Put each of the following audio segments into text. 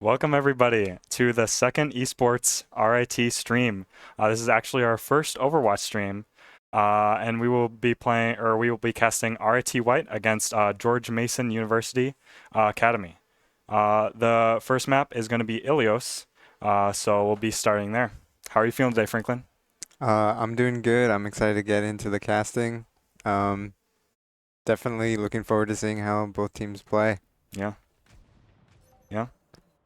Welcome everybody to the second esports RIT stream. This is actually our first Overwatch stream, and we will be casting RIT White against George Mason University Academy. The first map is going to be Ilios, so we'll be starting there. How are you feeling today, Franklin? I'm doing good. I'm excited to get into the casting. Definitely looking forward to seeing how both teams play. Yeah. Yeah.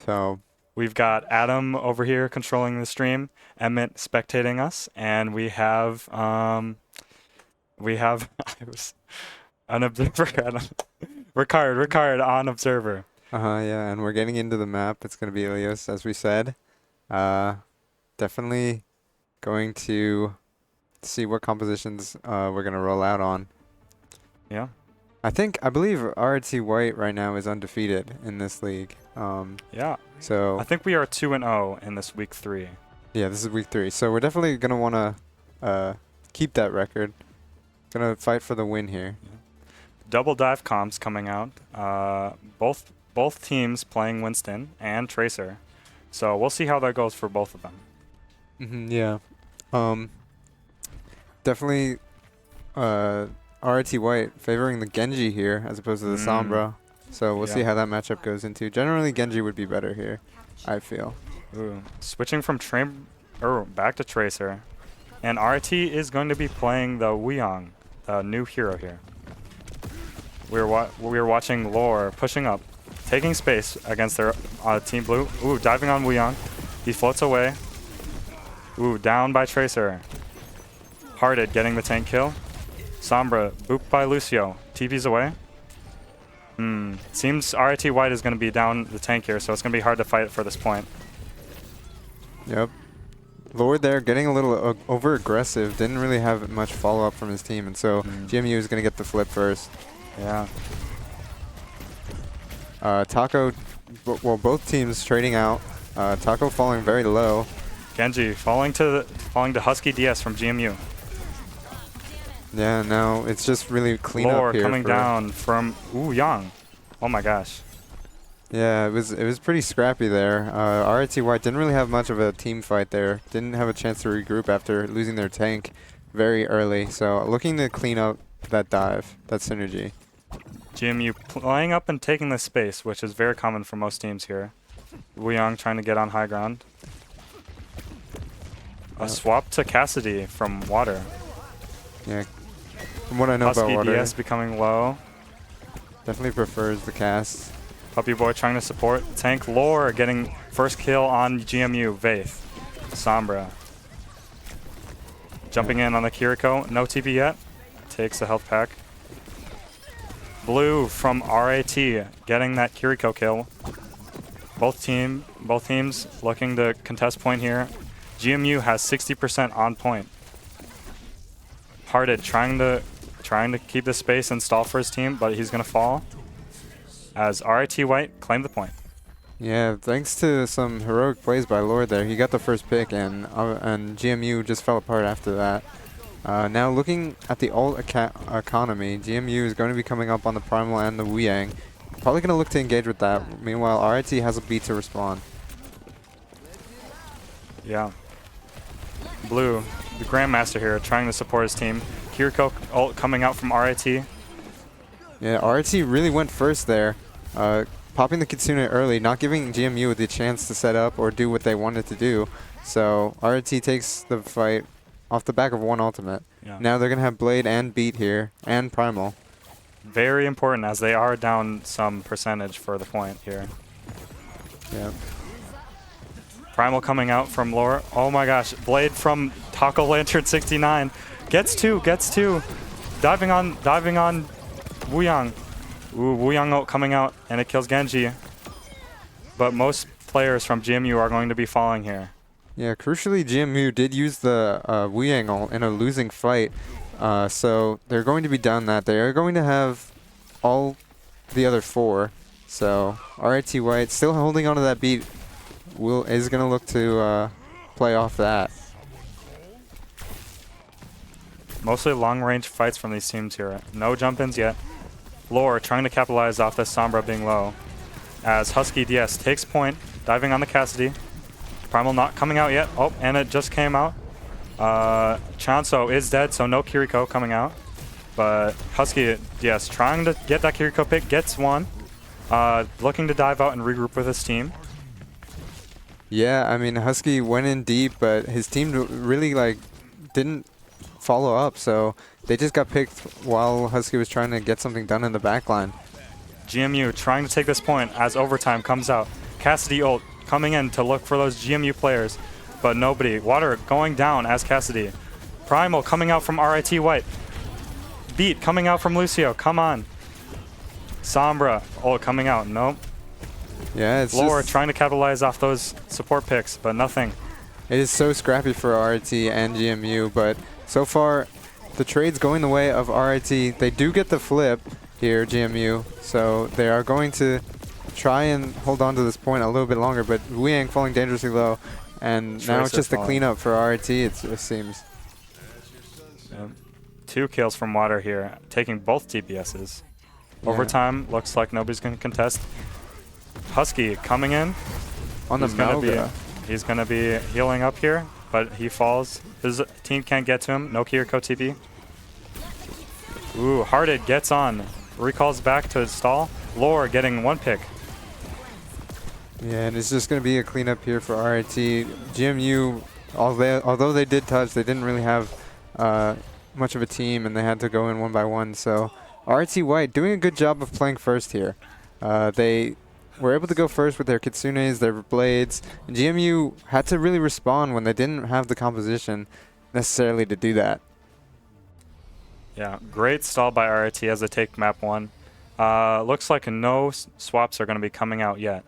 So, We've got Adam over here controlling the stream, Emmett spectating us, and we have I was an observer, Adam. Ricard on observer. yeah, and we're getting into the map. It's going to be Ilios, as we said. Definitely going to see what compositions we're going to roll out on. Yeah. I believe RIT White right now is undefeated in this league. Yeah. So I think we are 2-0 in this week 3. yeah, this is week 3. So we're definitely going to want to keep that record. Gonna fight for the win here. Double dive comms coming out. Both teams playing Winston and Tracer. So we'll see how that goes for both of them. Yeah. Definitely RIT White favoring the Genji here as opposed to the Sombra. So we'll see how that matchup goes into. Generally, Genji would be better here, I feel. Ooh. Switching from back to Tracer. And RIT is going to be playing the Wuyong, the new hero here. We're watching Lore pushing up, taking space against their Team Blue. Ooh, diving on Wuyong. He floats away. Ooh, down by Tracer. Hearted getting the tank kill. Sombra booped by Lucio. TP's away. Seems RIT White is going to be down the tank here, so it's going to be hard to fight for this point. Yep. Lord there getting a little over aggressive. Didn't really have much follow up from his team, and so GMU is going to get the flip first. Yeah. Taco, well, both teams trading out. Taco falling very low. Genji falling to Husky DS from GMU. Yeah, no, it's just really clean Lore up here. coming down from Yang. Oh my gosh. Yeah, it was pretty scrappy there. RIT White didn't really have much of a team fight there. Didn't have a chance to regroup after losing their tank very early. So looking to clean up that dive, that synergy. GMU playing up and taking the space, which is very common for most teams here. Wuyong trying to get on high ground. A swap to Cassidy from Water. Yeah, from what I know Husky about Water, DS becoming low. definitely prefers the cast. Puppy Boy trying to support. Tank Lore getting first kill on GMU. Vaith. Sombra. Jumping in on the Kiriko. No TP yet. Takes the health pack. Blue from RIT getting that Kiriko kill. Both teams looking to contest point here. GMU has 60% on point. Hearted trying to keep the space and stall for his team, but he's gonna fall. As RIT White claimed the point. Yeah, thanks to some heroic plays by Lord there, he got the first pick, and GMU just fell apart after that. Now looking at the ult economy, GMU is going to be coming up on the Primal and the Wuyang. Probably going to look to engage with that. Meanwhile, RIT has a beat to respond. Yeah. Blue, the Grandmaster here, trying to support his team. Kiriko ult coming out from RIT. Yeah, RIT really went first there. Popping the Kitsune early, not giving GMU the chance to set up or do what they wanted to do. So RIT takes the fight off the back of one ultimate. Yeah. Now they're going to have Blade and Beat here, and Primal. Very important as they are down some percentage for the point here. Yeah. Primal coming out from Lore. Oh my gosh, Blade from Taco Lantern 69. Gets two. Diving on Wuyong. Ooh, Wuyong ult coming out, and it kills Genji. But most players from GMU are going to be falling here. Yeah, crucially, GMU did use the Wuyang ult in a losing fight, so they're going to be down that. They are going to have all the other 4. So RIT White still holding on to that beat. Is going to look to play off that. Mostly long-range fights from these teams here. No jump-ins yet. Lore trying to capitalize off this Sombra being low. As Husky DS takes point, diving on the Cassidy. Primal not coming out yet. Oh, and it just came out. Chanso is dead, so no Kiriko coming out. But Husky, yes, trying to get that Kiriko pick, gets one. Looking to dive out and regroup with his team. Yeah, I mean, Husky went in deep, but his team really, like, didn't follow up, so they just got picked while Husky was trying to get something done in the backline. GMU trying to take this point as overtime comes out. Cassidy ult coming in to look for those GMU players, but nobody. Water going down as Cassidy. Primal coming out from RIT White. Beat coming out from Lucio. Come on. Sombra ult coming out. Nope. Yeah, it's Lore just, trying to capitalize off those support picks, but nothing. it is so scrappy for RIT and GMU, but so far the trade's going the way of RIT. They do get the flip here, GMU, so they are going to try and hold on to this point a little bit longer, but Wuyang falling dangerously low, and now it's just a cleanup for RIT, it seems. 2 kills from Water here, taking both DPSs. Overtime, looks like nobody's going to contest. Husky coming in. On the Melga. He's going to be healing up here, but he falls. His team can't get to him. No Kiriko TP. Ooh, Hearted gets on. Recalls back to stall. Lore getting 1 pick. Yeah, and it's just going to be a cleanup here for RIT. GMU, although they did touch, they didn't really have much of a team, and they had to go in 1 by 1. So RIT White doing a good job of playing first here. They were able to go first with their Kitsunes, their Blades, and GMU had to really respond when they didn't have the composition necessarily to do that. Yeah, great stall by RIT as they take map 1. Looks like no swaps are going to be coming out yet,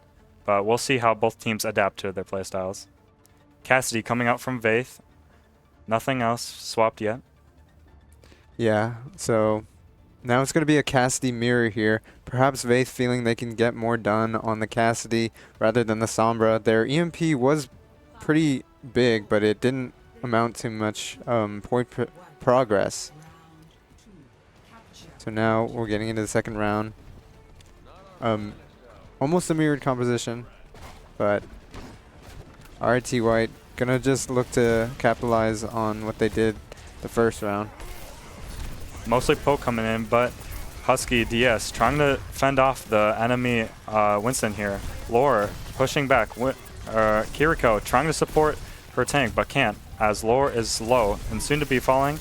but we'll see how both teams adapt to their playstyles. Cassidy coming out from Vaith. Nothing else swapped yet. Yeah, so now it's going to be a Cassidy mirror here. Perhaps Vaith feeling they can get more done on the Cassidy rather than the Sombra. Their EMP was pretty big, but it didn't amount to much point progress. So now we're getting into the second round. Almost a mirrored composition, but RIT White gonna just look to capitalize on what they did the first round. Mostly poke coming in, but Husky DS trying to fend off the enemy Winston here. Lore pushing back. Kiriko trying to support her tank, but can't, as Lore is low and soon to be falling.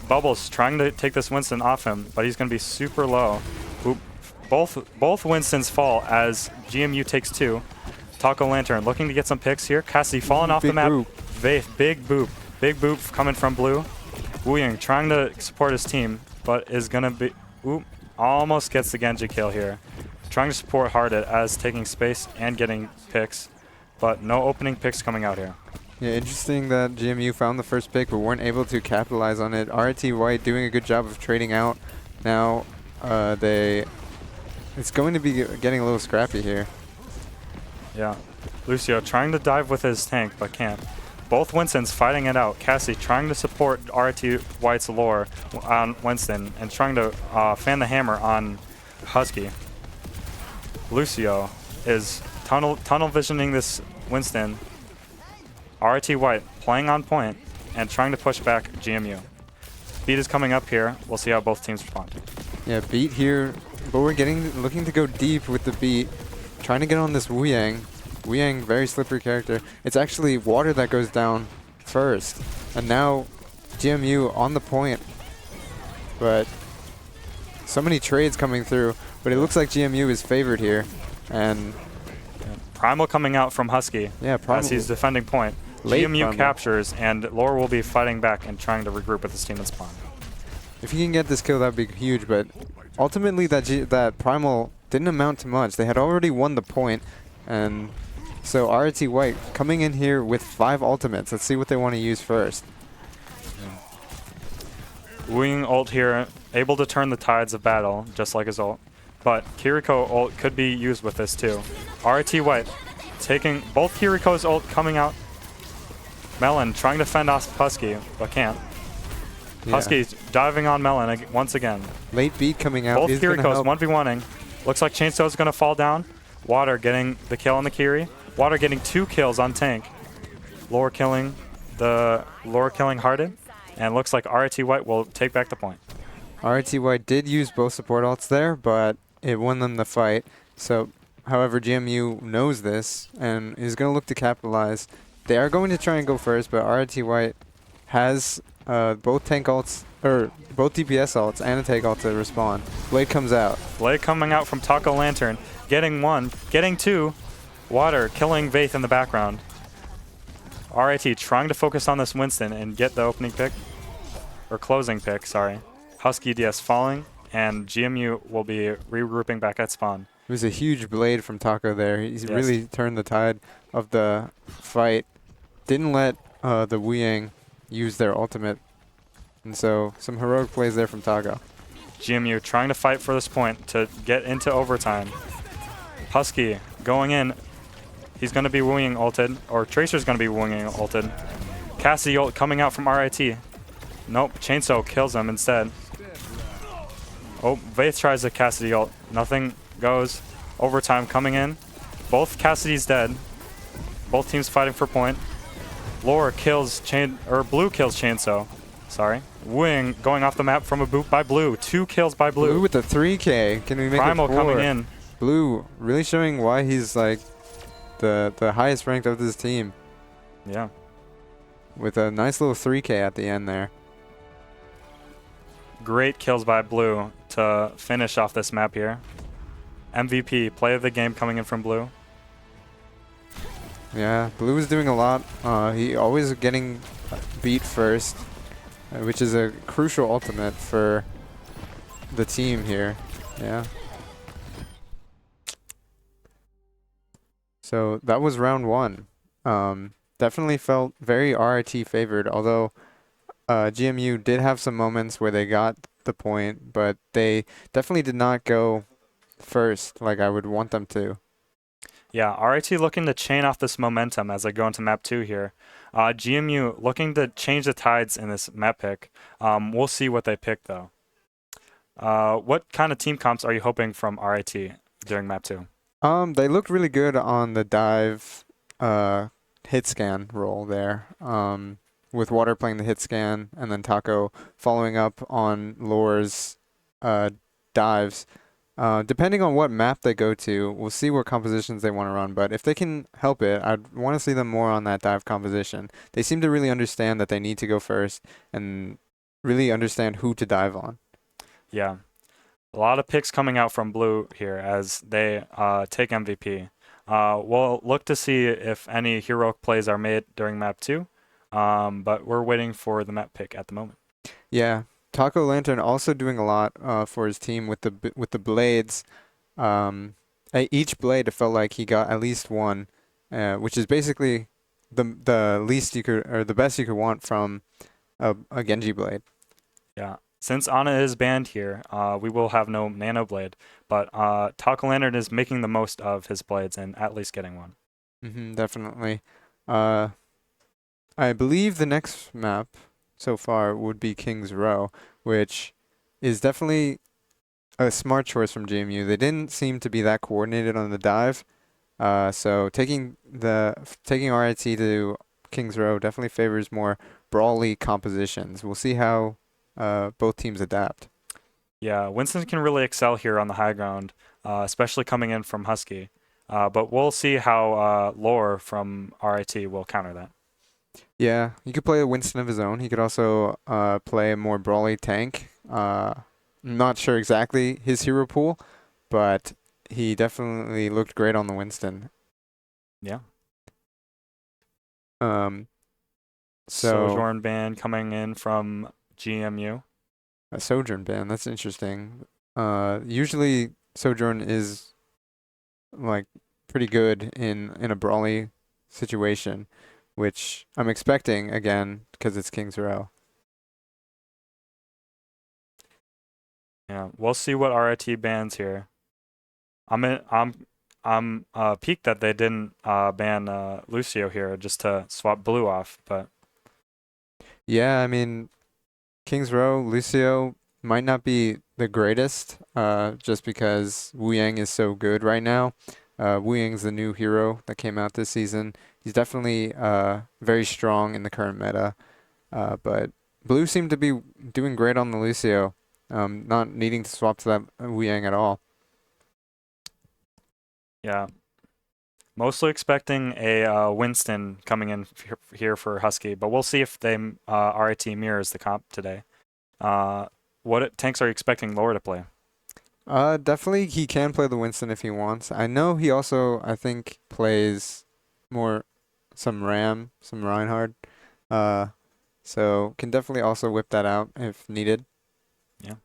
Bubbles trying to take this Winston off him, but he's going to be super low. Oop. Both Winstons fall as GMU takes 2. Taco Lantern looking to get some picks here. Cassidy falling off the map. Vaith, big boop. Big boop coming from blue. Wuyang trying to support his team, but is going to be... Oop. Almost gets the Genji kill here. Trying to support Hearted as taking space and getting picks, but no opening picks coming out here. Yeah, interesting that GMU found the first pick but weren't able to capitalize on it. RIT White doing a good job of trading out. Now it's going to be getting a little scrappy here. Yeah. Lucio trying to dive with his tank but can't. Both Winstons fighting it out. Cassie trying to support RIT White's Lore on Winston and trying to fan the hammer on Husky. Lucio is tunnel visioning this Winston. RIT White playing on point and trying to push back GMU. Beat is coming up here. We'll see how both teams respond. Yeah, Beat here, but we're looking to go deep with the Beat. Trying to get on this Wuyang. Wuyang, very slippery character. It's actually Water that goes down first. And now GMU on the point. But so many trades coming through. But it looks like GMU is favored here. And Primal coming out from Husky. Yeah, Primal. As he's defending point. GMU Primal captures, and Lore will be fighting back and trying to regroup with his team and spawn. If he can get this kill, that would be huge. But ultimately, that Primal didn't amount to much. They had already won the point. And so RIT White coming in here with 5 ultimates. Let's see what they want to use first. Wuyang ult here, able to turn the tides of battle, just like his ult. But Kiriko ult could be used with this too. RIT White taking both Kiriko's ult coming out. Melon trying to fend off Husky, but can't. Yeah. Husky's diving on Melon once again. Late Beat coming out. Both Kiriko's 1v1ing. Looks like Chainsaw is going to fall down. Water getting the kill on the Kiri. Water getting 2 kills on tank. Lore killing Hearted. And looks like RIT White will take back the point. RIT White did use both support ults there, but it won them the fight. So, however, GMU knows this and is going to look to capitalize. They are going to try and go first, but RIT White has both tank ults, or both DPS ults and a tank ult to respond. Blade comes out. Blade coming out from Taco Lantern. Getting 1, getting 2. Water killing Vaith in the background. RIT trying to focus on this Winston and get the opening pick. Or closing pick, sorry. Husky DS falling, and GMU will be regrouping back at spawn. It was a huge blade from Taco there. He's really turned the tide of the fight. Didn't let the Wu Yang use their ultimate. And so some heroic plays there from Taco. GMU trying to fight for this point to get into overtime. Husky going in. He's going to be Wu Yang ulted, or Tracer's going to be Wu Yang ulted. Cassidy ult coming out from RIT. Nope, Chainsaw kills him instead. Oh, Vaith tries a Cassidy ult. Nothing goes. Overtime coming in. Both Cassidy's dead. Both teams fighting for point. Blue kills Chainsaw. Sorry. Wing going off the map from a boot by Blue. 2 kills by Blue. Blue with the 3K. Can we make Primal it 4? coming in. Blue really showing why he's like the highest ranked of this team. Yeah. With a nice little 3K at the end there. Great kills by Blue to finish off this map here. MVP, play of the game coming in from Blue. Yeah, Blue is doing a lot. He always getting beat first, which is a crucial ultimate for the team here. Yeah. So that was round 1. Definitely felt very RIT favored, although GMU did have some moments where they got the point, but they definitely did not go first like I would want them to. Yeah, RIT looking to chain off this momentum as they go into map 2 here. GMU looking to change the tides in this map pick. We'll see what they pick though. What kind of team comps are you hoping from RIT during map 2? They looked really good on the dive hit scan role there. With Water playing the hit scan and then Taco following up on Lore's dives. Depending on what map they go to, we'll see what compositions they want to run. But if they can help it, I'd want to see them more on that dive composition. They seem to really understand that they need to go first and really understand who to dive on. Yeah. A lot of picks coming out from Blue here as they take MVP. We'll look to see if any heroic plays are made during map 2. But we're waiting for the map pick at the moment. Yeah. Taco Lantern also doing a lot for his team with the blades. Each blade, it felt like he got at least one, which is basically the least you could, or the best you could want from a Genji blade. Yeah. Since Ana is banned here, we will have no Nano Blade, but Taco Lantern is making the most of his blades and at least getting one. Definitely. I believe the next map so far would be King's Row, which is definitely a smart choice from GMU. They didn't seem to be that coordinated on the dive, so taking RIT to King's Row definitely favors more brawly compositions. We'll see how both teams adapt. Yeah, Winston can really excel here on the high ground, especially coming in from Husky. But we'll see how Lore from RIT will counter that. Yeah, he could play a Winston of his own. He could also play a more brawly tank. Not sure exactly his hero pool, but he definitely looked great on the Winston. Yeah. Sojourn ban coming in from GMU. A Sojourn ban, that's interesting. Usually Sojourn is like pretty good in a brawly situation, which I'm expecting again because it's King's Row. Yeah, we'll see what RIT bans here. I'm peaked that they didn't ban Lucio here just to swap Blue off, but yeah, I mean, King's Row, Lucio might not be the greatest, just because Wu Yang is so good right now. Wu Ying's the new hero that came out this season. He's definitely very strong in the current meta. But Blue seemed to be doing great on the Lucio, not needing to swap to that Wu Yang at all. Yeah. Mostly expecting a Winston coming in here for Husky, but we'll see if they RIT mirrors the comp today. What tanks are you expecting Lower to play? Definitely he can play the Winston if he wants. I know he also, I think, plays more some Ram, some Reinhardt. So can definitely also whip that out if needed. Yeah.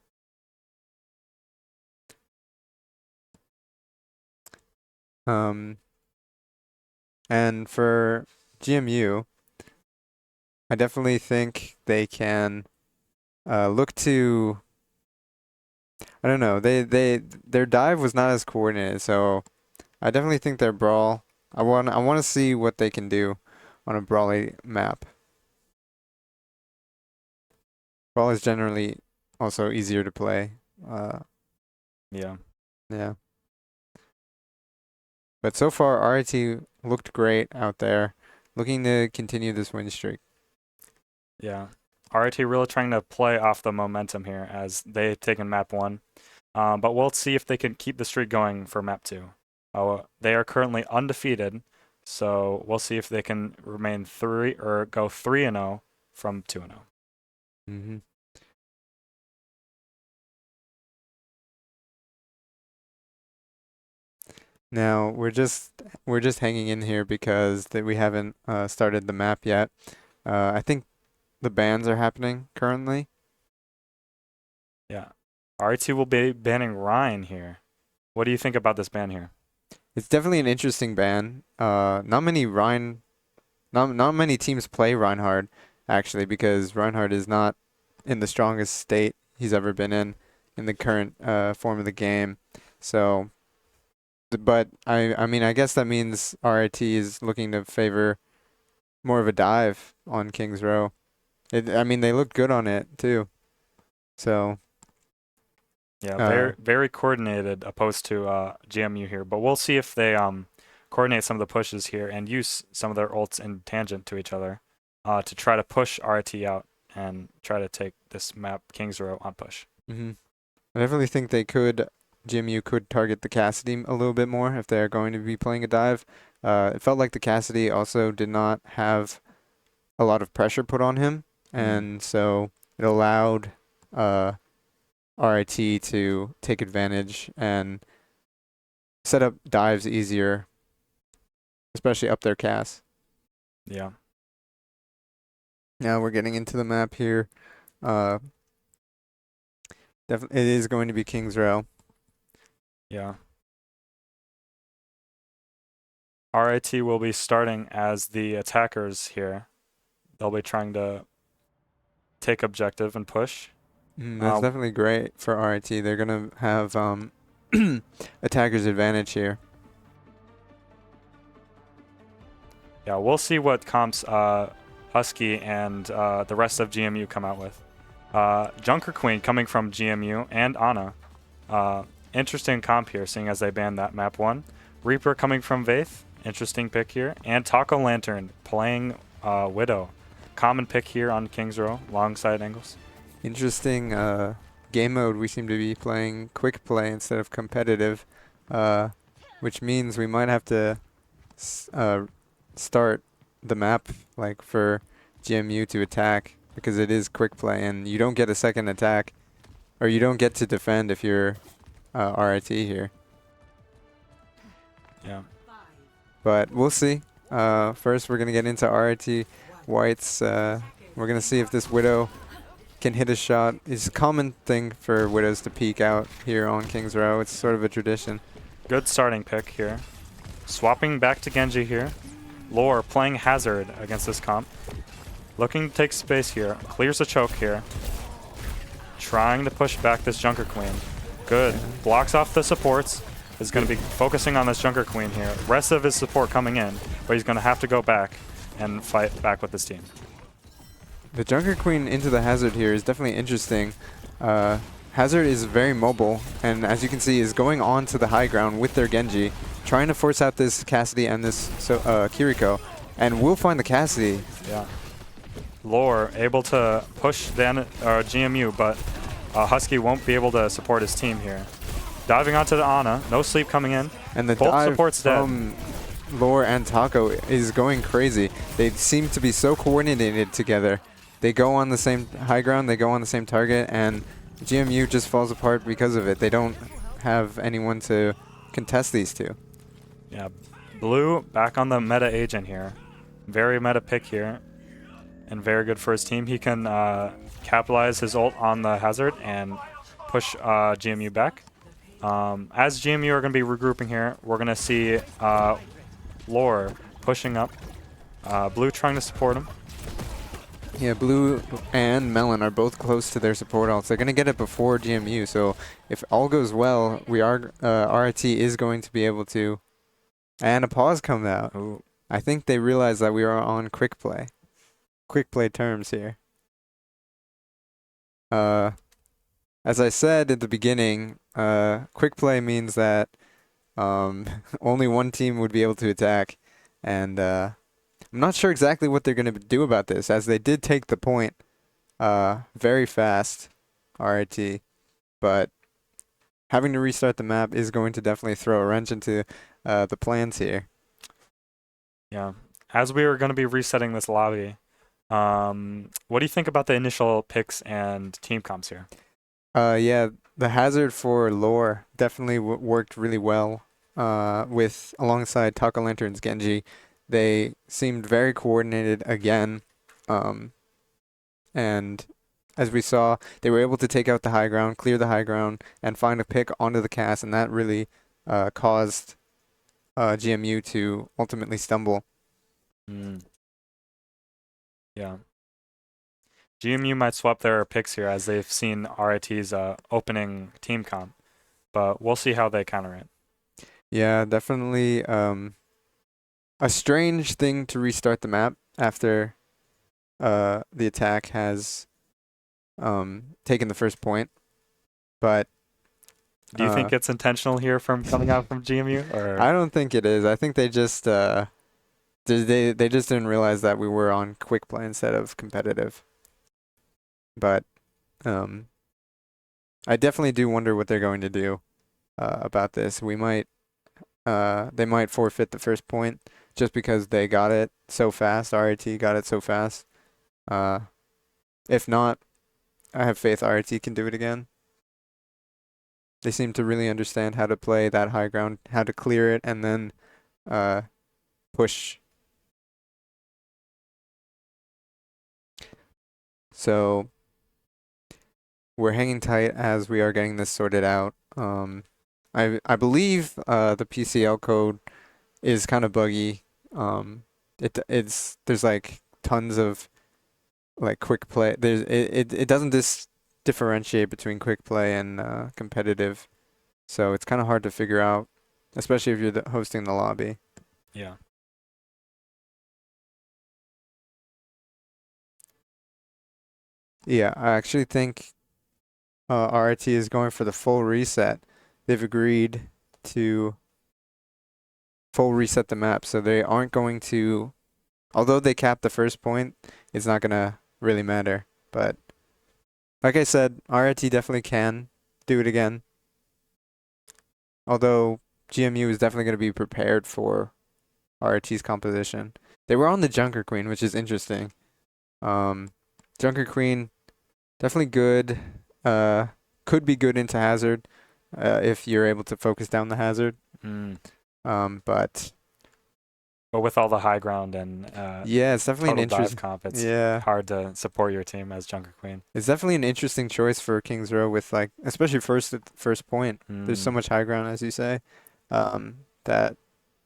And for GMU, I definitely think they can look to. I don't know. Their dive was not as coordinated, so I definitely think their brawl. I want to see what they can do on a brawly map. Brawl is generally also easier to play. Yeah. Yeah. But so far, RIT looked great out there, looking to continue this win streak. Yeah. RIT really trying to play off the momentum here as they've taken map 1. But we'll see if they can keep the streak going for map 2. They are currently undefeated, so we'll see if they can remain 3 or go 3-0 from 2-0. Mm-hmm. Now we're just hanging in here because we haven't started the map yet. I think the bans are happening currently. Yeah. RIT will be banning Ryan here. What do you think about this ban here? It's definitely an interesting ban. Not many teams play Reinhardt actually because Reinhardt is not in the strongest state he's ever been in the current form of the game. So, but I mean I guess that means RIT is looking to favor more of a dive on King's Row. I mean they looked good on it too. So. Yeah, very coordinated opposed to GMU here, but we'll see if they coordinate some of the pushes here and use some of their ults in tangent to each other to try to push RT out and try to take this map King's Row on push. Mm-hmm. I definitely think GMU could target the Cassidy a little bit more if they're going to be playing a dive. It felt like the Cassidy also did not have a lot of pressure put on him, and so it allowed RIT to take advantage and set up dives easier, especially up their Cass. Yeah. Now we're getting into the map here. Definitely, it is going to be King's Row. Yeah. RIT will be starting as the attackers here. They'll be trying to take objective and push. That's definitely great for RIT. They're going to have attacker's advantage here. Yeah, we'll see what comps Husky and the rest of GMU come out with. Junker Queen coming from GMU and Ana. Interesting comp here, seeing as they banned that map 1. Reaper coming from Vaith. Interesting pick here. And Taco Lantern playing Widow. Common pick here on King's Row, long side angles. Interesting game mode. We seem to be playing quick play instead of competitive, which means we might have to start the map like for GMU to attack because it is quick play and you don't get a second attack or you don't get to defend if you're RIT here. Yeah. But we'll see. First we're going to get into RIT Whites. We're going to see if this Widow can hit a shot. It's a common thing for Widows to peek out here on King's Row. It's sort of a tradition. Good starting pick here. Swapping back to Genji here. Lore playing Hazard against this comp. Looking to take space here. Clears a choke here. Trying to push back this Junker Queen. Good. Blocks off the supports. Is going to be focusing on this Junker Queen here. Rest of his support coming in, but he's going to have to go back and fight back with his team. The Junker Queen into the Hazard here is definitely interesting. Hazard is very mobile, and as you can see, is going on to the high ground with their Genji, trying to force out this Cassidy and this Kiriko, and will find the Cassidy. Yeah. Lore able to push the GMU, but Husky won't be able to support his team here. Diving onto the Ana, no sleep coming in. And the Both dive supports from Lore and Taco is going crazy. They seem to be so coordinated together. They go on the same high ground, they go on the same target, and GMU just falls apart because of it. They don't have anyone to contest these two. Yeah, Blue back on the meta agent here. Very meta pick here, and very good for his team. He can capitalize his ult on the Hazard and push GMU back. As GMU are going to be regrouping here, we're going to see Lore pushing up. Blue trying to support him. Yeah, Blue and Melon are both close to their support ults. They're going to get it before GMU, so if all goes well, RIT is going to be able to... And a pause comes out. Ooh. I think they realize that we are on quick play. Quick play terms here. As I said at the beginning, quick play means that only one team would be able to attack, and I'm not sure exactly what they're going to do about this, as they did take the point very fast, RIT, but having to restart the map is going to definitely throw a wrench into the plans here. Yeah. As we are going to be resetting this lobby, what do you think about the initial picks and team comps here? Yeah, the Hazard for Lore definitely worked really well with alongside Taco Lantern's Genji. They seemed very coordinated again, and as we saw, they were able to take out the high ground, clear the high ground, and find a pick onto the cast, and that really caused GMU to ultimately stumble. Yeah. GMU might swap their picks here as they've seen RIT's opening team comp, but we'll see how they counter it. Yeah, definitely a strange thing to restart the map after the attack has taken the first point, but do you think it's intentional here from coming out from GMU? Or I don't think it is. I think they just they just didn't realize that we were on quick play instead of competitive. But I definitely do wonder what they're going to do about this. They might forfeit the first point just because they got it so fast. RIT got it so fast. If not, I have faith RIT can do it again. They seem to really understand how to play that high ground, how to clear it, and then push. So we're hanging tight as we are getting this sorted out. I believe the PCL code is kind of buggy. There's like tons of like quick play. It doesn't differentiate between quick play and competitive, so it's kind of hard to figure out, especially if you're hosting the lobby. Yeah. Yeah, I actually think RIT is going for the full reset. They've agreed to full reset the map, so they aren't going to, although they capped the first point, it's not going to really matter. But like I said, RIT definitely can do it again. Although GMU is definitely going to be prepared for RIT's composition. They were on the Junker Queen, which is interesting. Junker Queen, definitely good. Could be good into Hazard if you're able to focus down the Hazard. But with all the high ground and yeah, it's definitely an interesting comp. It's hard to support your team as Junker Queen. It's definitely an interesting choice for Kings Row with like, especially first point. There's so much high ground, as you say, that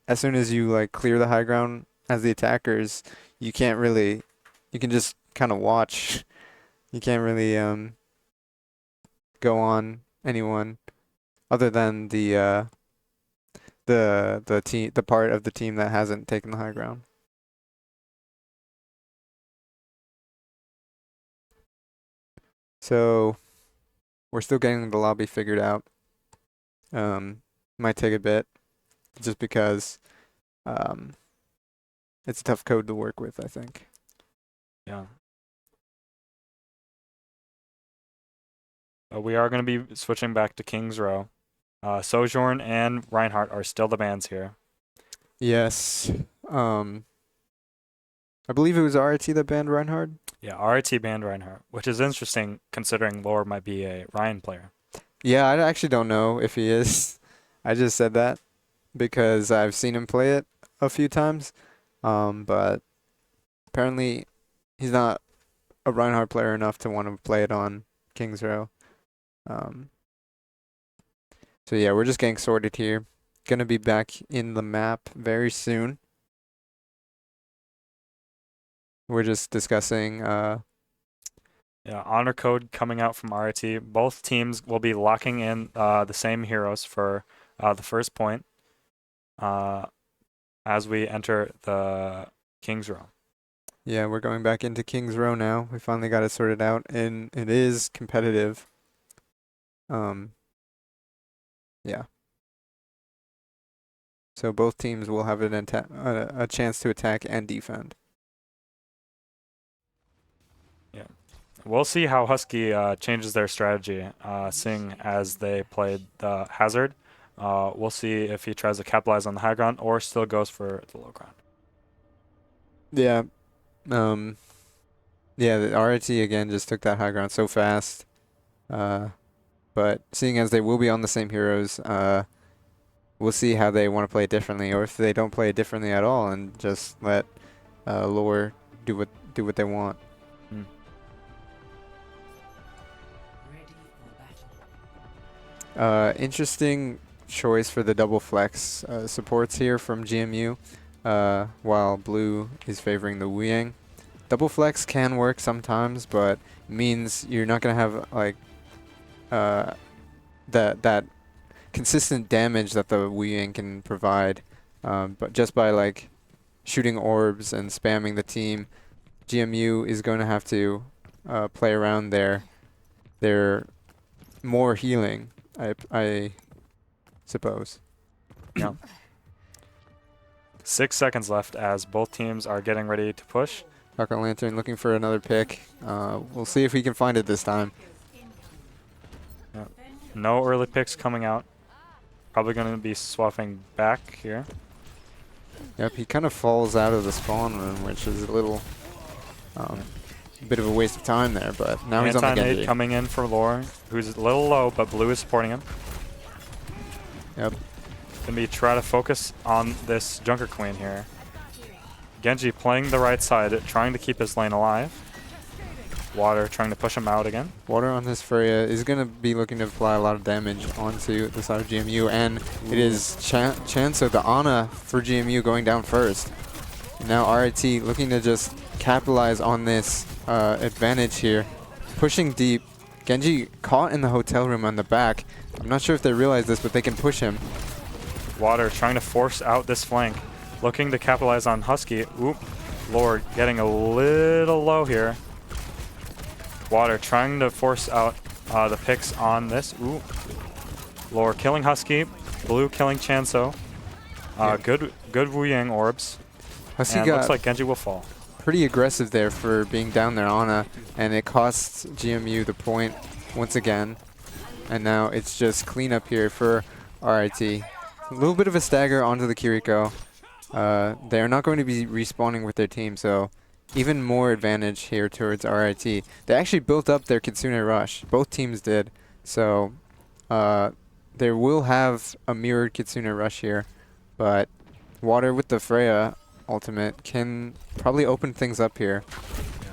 as soon as you like clear the high ground as the attackers, you can just kind of watch. You can't really go on anyone other than the part of the team that hasn't taken the high ground. So We're still getting the lobby figured out. Might take a bit, just because um, it's a tough code to work with, I think. Yeah. We are going to be switching back to King's Row. Sojourn and Reinhardt are still the bans here. Yes. I believe it was RIT that banned Reinhardt. Yeah, RIT banned Reinhardt, which is interesting considering Lore might be a Ryan player. Yeah, I actually don't know if he is. I just said that because I've seen him play it a few times. But apparently he's not a Reinhardt player enough to want to play it on King's Row. Um, so yeah, we're just getting sorted here. Gonna be back in the map very soon. We're just discussing Yeah, honor code coming out from RIT. Both teams will be locking in the same heroes for the first point as we enter the King's Row. Yeah, we're going back into King's Row now. We finally got it sorted out, and it is competitive. Yeah. So both teams will have a chance to attack and defend. Yeah. We'll see how Husky changes their strategy, seeing as they played the Hazard. We'll see if he tries to capitalize on the high ground or still goes for the low ground. Yeah. Yeah, the RIT again just took that high ground so fast. But seeing as they will be on the same heroes, we'll see how they want to play it differently, or if they don't play it differently at all and just let Lore do what they want. Interesting choice for the double flex supports here from GMU, while blue is favoring the Wu Yang. Double flex can work sometimes, but means you're not gonna have like that consistent damage that the Wu Yang can provide. But just by like shooting orbs and spamming the team, GMU is going to have to play around their more healing, I suppose. Yeah. 6 seconds left as both teams are getting ready to push. Rocket Lantern looking for another pick. We'll see if he can find it this time. Yeah. No early picks coming out. Probably going to be swapping back here. Yep, he kind of falls out of the spawn room, which is a little bit of a waste of time there, but now he's on the Genji. Coming in for Lore, who's a little low, but blue is supporting him. Yep. Gonna be try to focus on this Junker Queen here. Genji playing the right side, trying to keep his lane alive. Water trying to push him out again. Water on this Freya is going to be looking to apply a lot of damage onto the side of GMU, and it is Chanso, the Ana for GMU, going down first. Now RIT looking to just capitalize on this advantage here. Pushing deep. Genji caught in the hotel room on the back. I'm not sure if they realize this, but they can push him. Water trying to force out this flank. Looking to capitalize on Husky. Oop. Lord getting a little low here. Water trying to force out the picks on this. Ooh. Lore killing Husky. Blue killing Chanso. Good Wu Yang orbs. Husky and got looks like Genji will fall. Pretty aggressive there for being down there, Ana, and it costs GMU the point once again. And now it's just cleanup here for RIT. A little bit of a stagger onto the Kiriko. They're not going to be respawning with their team, so even more advantage here towards RIT. They actually built up their Kitsune Rush. Both teams did. So they will have a mirrored Kitsune Rush here. But Water with the Freya ultimate can probably open things up here. Yeah.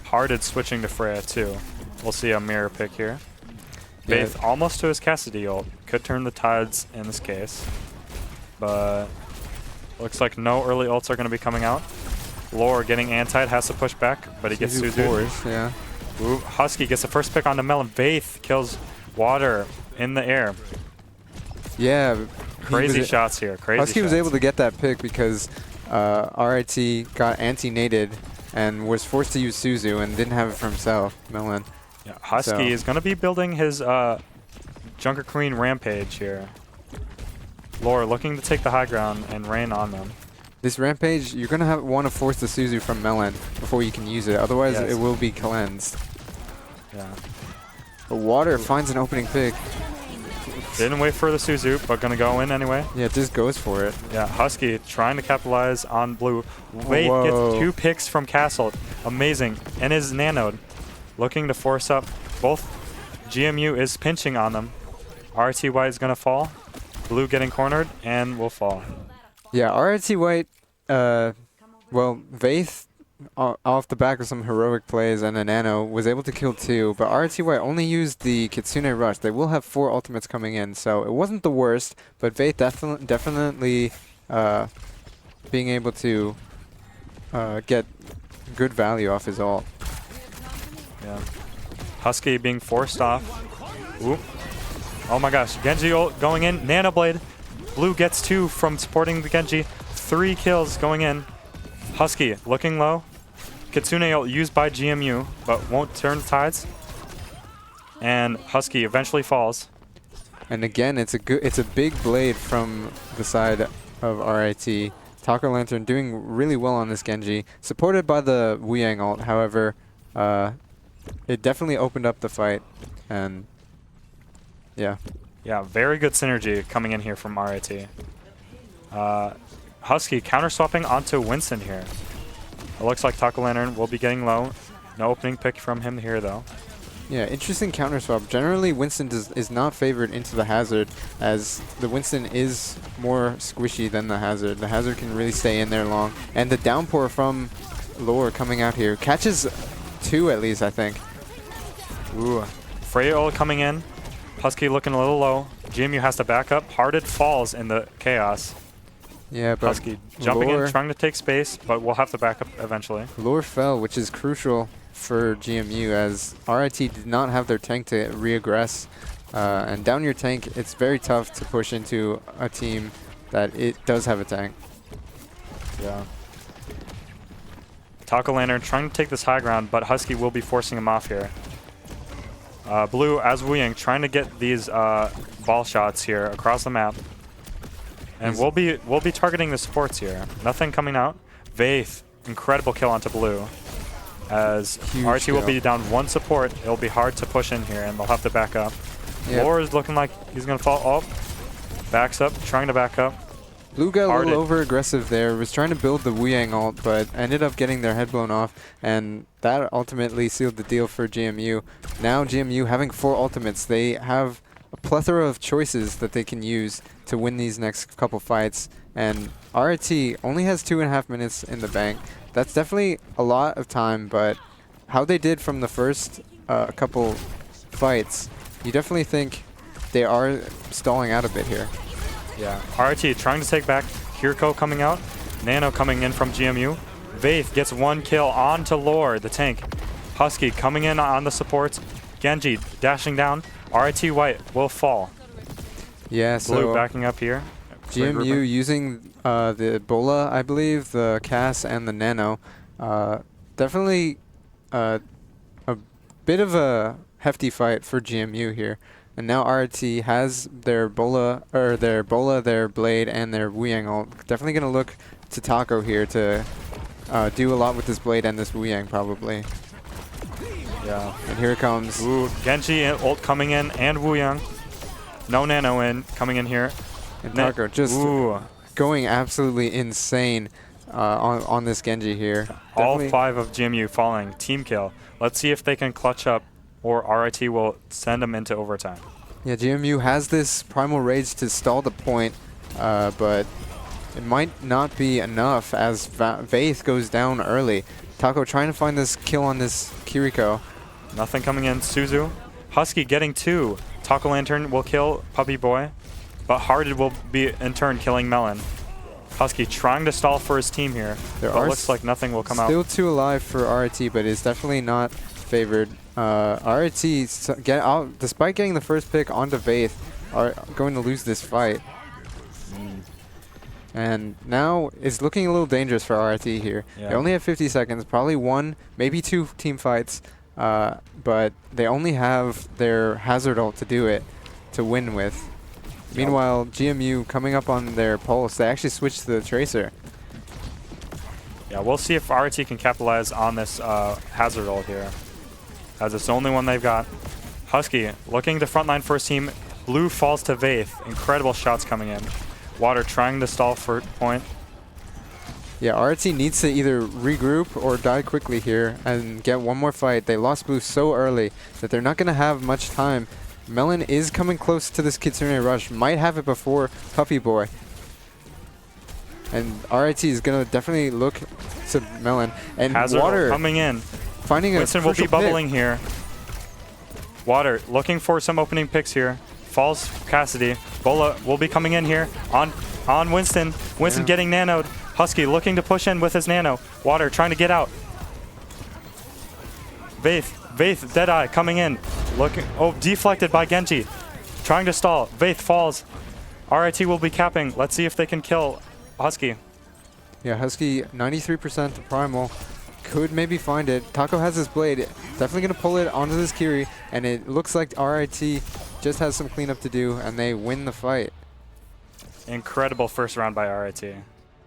Hearted switching to Freya too. We'll see a mirror pick here. Faith almost to his Cassidy ult. Could turn the tides in this case. But looks like no early ults are going to be coming out. Lore getting anti has to push back, but he gets Suzu. Yeah. Ooh, Husky gets the first pick on the Melon. Faith kills Water in the air. Yeah. Crazy shots here. Crazy Husky shots. was able to get that pick because RIT got anti-nated and was forced to use Suzu and didn't have it for himself, Melon. Yeah, Husky So is going to be building his Junker Queen Rampage here. Lore looking to take the high ground and rain on them. this Rampage, you're going to want to force the Suzu from Melon before you can use it. Otherwise, Yes. it will be cleansed. Yeah. The water finds an opening pick. Didn't wait for the Suzu, but going to go in anyway. Yeah, just goes for it. Yeah, Husky trying to capitalize on blue. Wait, Whoa. gets 2 picks from Castle. Amazing. And his nanoed. Looking to force up. Both GMU is pinching on them. RT White is going to fall. Blue getting cornered and will fall. Yeah, RIT White, well, Vaith, off the back of some heroic plays and a nano, was able to kill 2, but RIT White only used the Kitsune Rush. They will have 4 ultimates coming in, so it wasn't the worst, but Vaith definitely being able to get good value off his ult. Yeah. Husky being forced off. Ooh. Oh my gosh, Genji ult going in, Nano Blade. Blue gets 2 from supporting the Genji. 3 kills going in. Husky looking low. Kitsune ult used by GMU, but won't turn the tides. And Husky eventually falls. And again, it's a big blade from the side of RIT. Taco Lantern doing really well on this Genji, supported by the Wu Yang ult. However, it definitely opened up the fight, and yeah. Yeah, very good synergy coming in here from RIT. Husky counter-swapping onto Winston here. It looks like Taco Lantern will be getting low. No opening pick from him here, though. Yeah, interesting counter swap. Generally, Winston is not favored into the Hazard, as the Winston is more squishy than the Hazard. The Hazard can really stay in there long. And the downpour from Lore coming out here catches 2 at least, I think. Ooh. Freya ult coming in. Husky looking a little low. GMU has to back up. Hearted falls in the chaos. Yeah, but Husky jumping in, trying to take space, but we'll have to back up eventually. Lore fell, which is crucial for GMU, as RIT did not have their tank to reaggress. And down your tank, it's very tough to push into a team that it does have a tank. Yeah. Taco Lantern trying to take this high ground, but Husky will be forcing him off here. Blue, as Wu Yang, trying to get these ball shots here across the map. And we'll be targeting the supports here. Nothing coming out. Vaith, incredible kill onto Blue. As Huge RT will kill. be down 1 support, it'll be hard to push in here, and they'll have to back up. Yep. Lore is looking like he's going to fall. Oh, backs up, trying to back up. Blue got a Hearted. little over-aggressive there, was trying to build the Wu Yang ult, but ended up getting their head blown off, and that ultimately sealed the deal for GMU. Now GMU having 4 ultimates, they have a plethora of choices that they can use to win these next couple fights, and RIT only has 2.5 minutes in the bank. That's definitely a lot of time, but how they did from the first couple fights, you definitely think they are stalling out a bit here. Yeah, RT trying to take back. Kiriko coming out. Nano coming in from GMU. Vaith gets 1 kill onto Lore, the tank. Husky coming in on the supports. Genji dashing down. RT White will fall. Yeah, Blue so backing up here. GMU using the Bola, I believe, the Cass, and the Nano. Definitely a bit of a hefty fight for GMU here. And now RT has their Bola, their Blade, and their Wu Yang ult. Definitely going to look to Taco here to do a lot with this Blade and this Wu Yang, probably. Yeah. And here it comes. Ooh, Genji ult coming in and Wu Yang. No Nano in, coming in here. And Taco just going absolutely insane on this Genji here. All Definitely 5 of GMU falling. Team kill. Let's see if they can clutch up, or RIT will send them into overtime. Yeah, GMU has this Primal Rage to stall the point, but it might not be enough as Vaith goes down early. Taco trying to find this kill on this Kiriko. Nothing coming in. Suzu. Husky getting 2. Taco Lantern will kill Puppy Boy, but Hearted will be in turn killing Melon. Husky trying to stall for his team here, but looks like nothing will come out. Still 2 alive for RIT, but it's definitely not favored. RIT, despite getting the first pick onto Vaith, are going to lose this fight. And now it's looking a little dangerous for RIT here. Yeah. They only have 50 seconds, probably 1, maybe 2 team fights. but they only have their hazard ult to do it, to win with. Meanwhile, GMU coming up on their pulse, they actually switched to the Tracer. Yeah, we'll see if RIT can capitalize on this hazard ult here, as it's the only one they've got. Husky looking to frontline first team. Blue falls to Vaith. Incredible shots coming in. Water trying to stall for point. Yeah, RIT needs to either regroup or die quickly here and get one more fight. They lost Blue so early that they're not going to have much time. Melon is coming close to this Kitsune rush. Might have it before Puppy Boy. And RIT is going to definitely look to Melon. And Hazard Water coming in. finding Winston a will be bubbling pick. here. Water looking for some opening picks here. Falls Cassidy. Bola will be coming in here on Winston. Winston getting nanoed. Husky looking to push in with his nano. Water trying to get out. Vaith, Deadeye coming in. Looking, oh, deflected by Genji. Trying to stall. Vaith falls. RIT will be capping. Let's see if they can kill Husky. Yeah, Husky 93% to Primal. Could maybe find it. Taco has his blade. Definitely going to pull it onto this Kiri. And it looks like RIT just has some cleanup to do, and they win the fight. Incredible first round by RIT.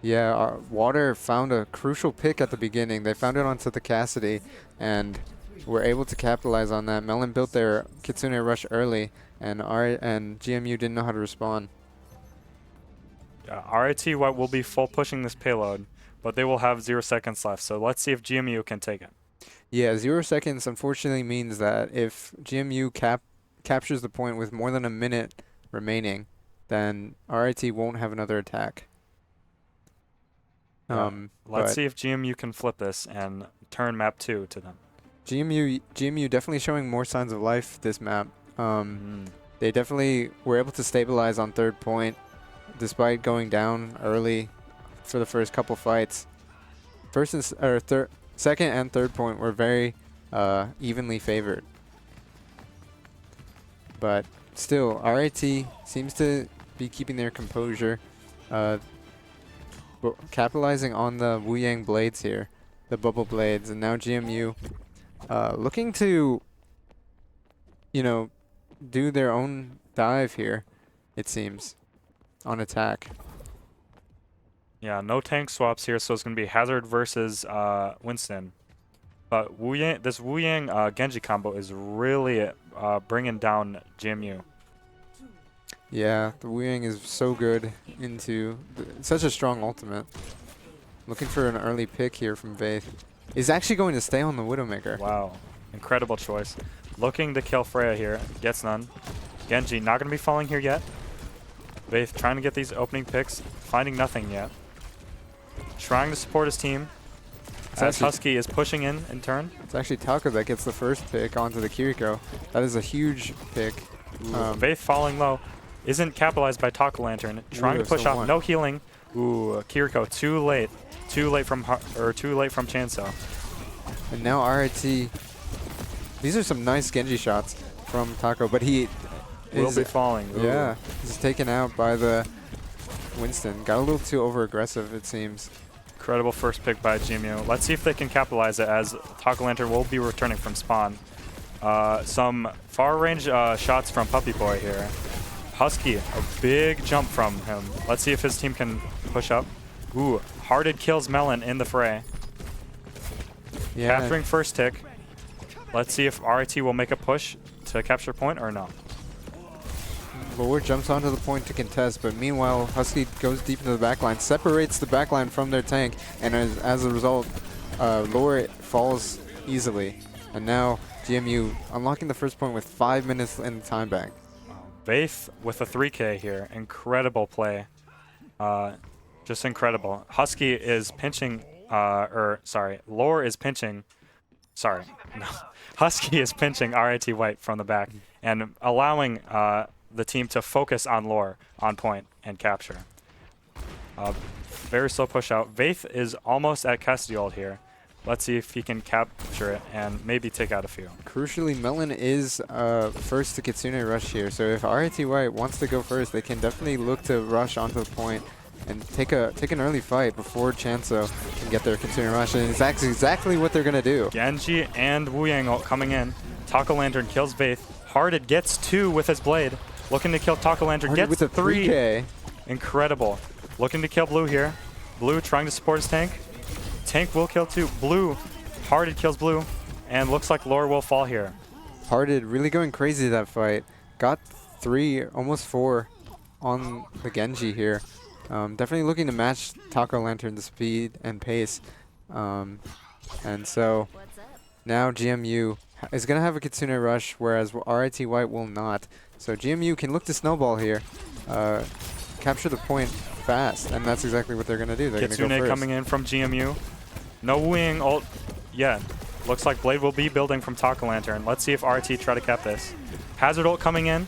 Yeah, Water found a crucial pick at the beginning. They found it onto the Cassidy, and were able to capitalize on that. Melon built their Kitsune rush early, and GMU didn't know how to respond. RIT will be full pushing this payload, but they will have 0 seconds left. So let's see if GMU can take it. Yeah, 0 seconds unfortunately means that if GMU captures the point with more than a minute remaining, then RIT won't have another attack. Let's see if GMU can flip this and turn map 2 to them. GMU definitely showing more signs of life this map. They definitely were able to stabilize on third point despite going down early for the first couple fights. Second and third point were very evenly favored. But still, RIT seems to be keeping their composure, capitalizing on the Wu Yang blades here, the bubble blades, and now GMU looking to, do their own dive here, it seems, on attack. Yeah, no tank swaps here, so it's going to be Hazard versus Winston. But this Wu Yang Genji combo is really bringing down GMU. Yeah, the Wu Yang is so good into such a strong ultimate. Looking for an early pick here from Vaith. Is actually going to stay on the Widowmaker. Wow, incredible choice. Looking to kill Freya here, gets none. Genji not going to be falling here yet. Vaith trying to get these opening picks, finding nothing yet. Trying to support his team. As Husky is pushing in turn. It's actually Taco that gets the first pick onto the Kiriko. That is a huge pick. Vaith falling low. Isn't capitalized by Taco Lantern. Trying to push off. No healing. Ooh, Kiriko too late. Too late from Chainsaw. And now RIT. These are some nice Genji shots from Taco, but he will be falling. Ooh. Yeah, he's taken out by the Winston. Got a little too over aggressive, it seems. Incredible first pick by GMU. Let's see if they can capitalize it, as Taco Lantern will be returning from spawn. Some far range shots from Puppy Boy here. Husky, a big jump from him. Let's see if his team can push up. Ooh, Hearted kills Melon in the fray. Yeah. Capturing first tick. Let's see if RIT will make a push to capture point or no. Lore jumps onto the point to contest, but meanwhile, Husky goes deep into the backline, separates the backline from their tank, and as a result, Lore falls easily. And now GMU unlocking the first point with 5 minutes in the time bank. Vaith with a 3K here. Incredible play. Just incredible. Husky is pinching, Lore is pinching, no. Husky is pinching RIT White from the back and allowing the team to focus on Lore on point and capture. Very slow push out. Vaith is almost at Castiel here. Let's see if he can capture it and maybe take out a few. Crucially, Melon is first to Kitsune rush here, so if RIT White wants to go first, they can definitely look to rush onto the point and take an early fight before Chanso can get their Kitsune Rush, and it's actually exactly what they're gonna do. Genji and Wu Yang coming in. Taco Lantern kills Vaith. Hearted gets 2 with his blade. Looking to kill Taco Lantern, Hearted gets with a 3. 3K. Incredible. Looking to kill Blue here. Blue trying to support his tank. Tank will kill 2. Blue, Hearted kills Blue, and looks like Lore will fall here. Hearted really going crazy that fight. Got 3, almost 4 on the Genji here. Definitely looking to match Taco Lantern's speed and pace. And so now GMU is going to have a Kitsune Rush, whereas RIT White will not. So GMU can look to snowball here, capture the point fast, and that's exactly what they're going to do. They're going to go Kitsune first. coming in from GMU. No wing ult yet. Looks like Blade will be building from Taco Lantern. Let's see if RT try to cap this. Hazard ult coming in.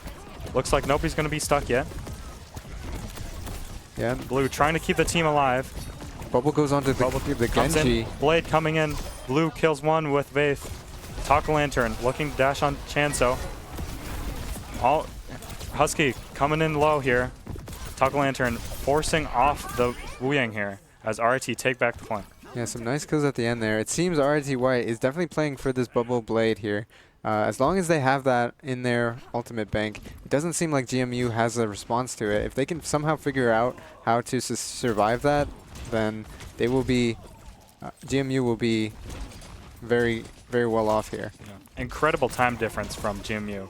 Looks like nobody's going to be stuck yet. Yeah. Blue trying to keep the team alive. Bubble goes onto the Comes Genji. in. Blade coming in. Blue kills 1 with Vaith. Taco Lantern looking to dash on Chanso. Husky coming in low here. Taco Lantern forcing off the Wu Yang here as RT take back the point. Yeah, some nice kills at the end there. It seems RIT White is definitely playing for this Bubble Blade here. As long as they have that in their ultimate bank, it doesn't seem like GMU has a response to it. If they can somehow figure out how to survive that, then they will be, GMU will be very, very well off here. Yeah. Incredible time difference from GMU.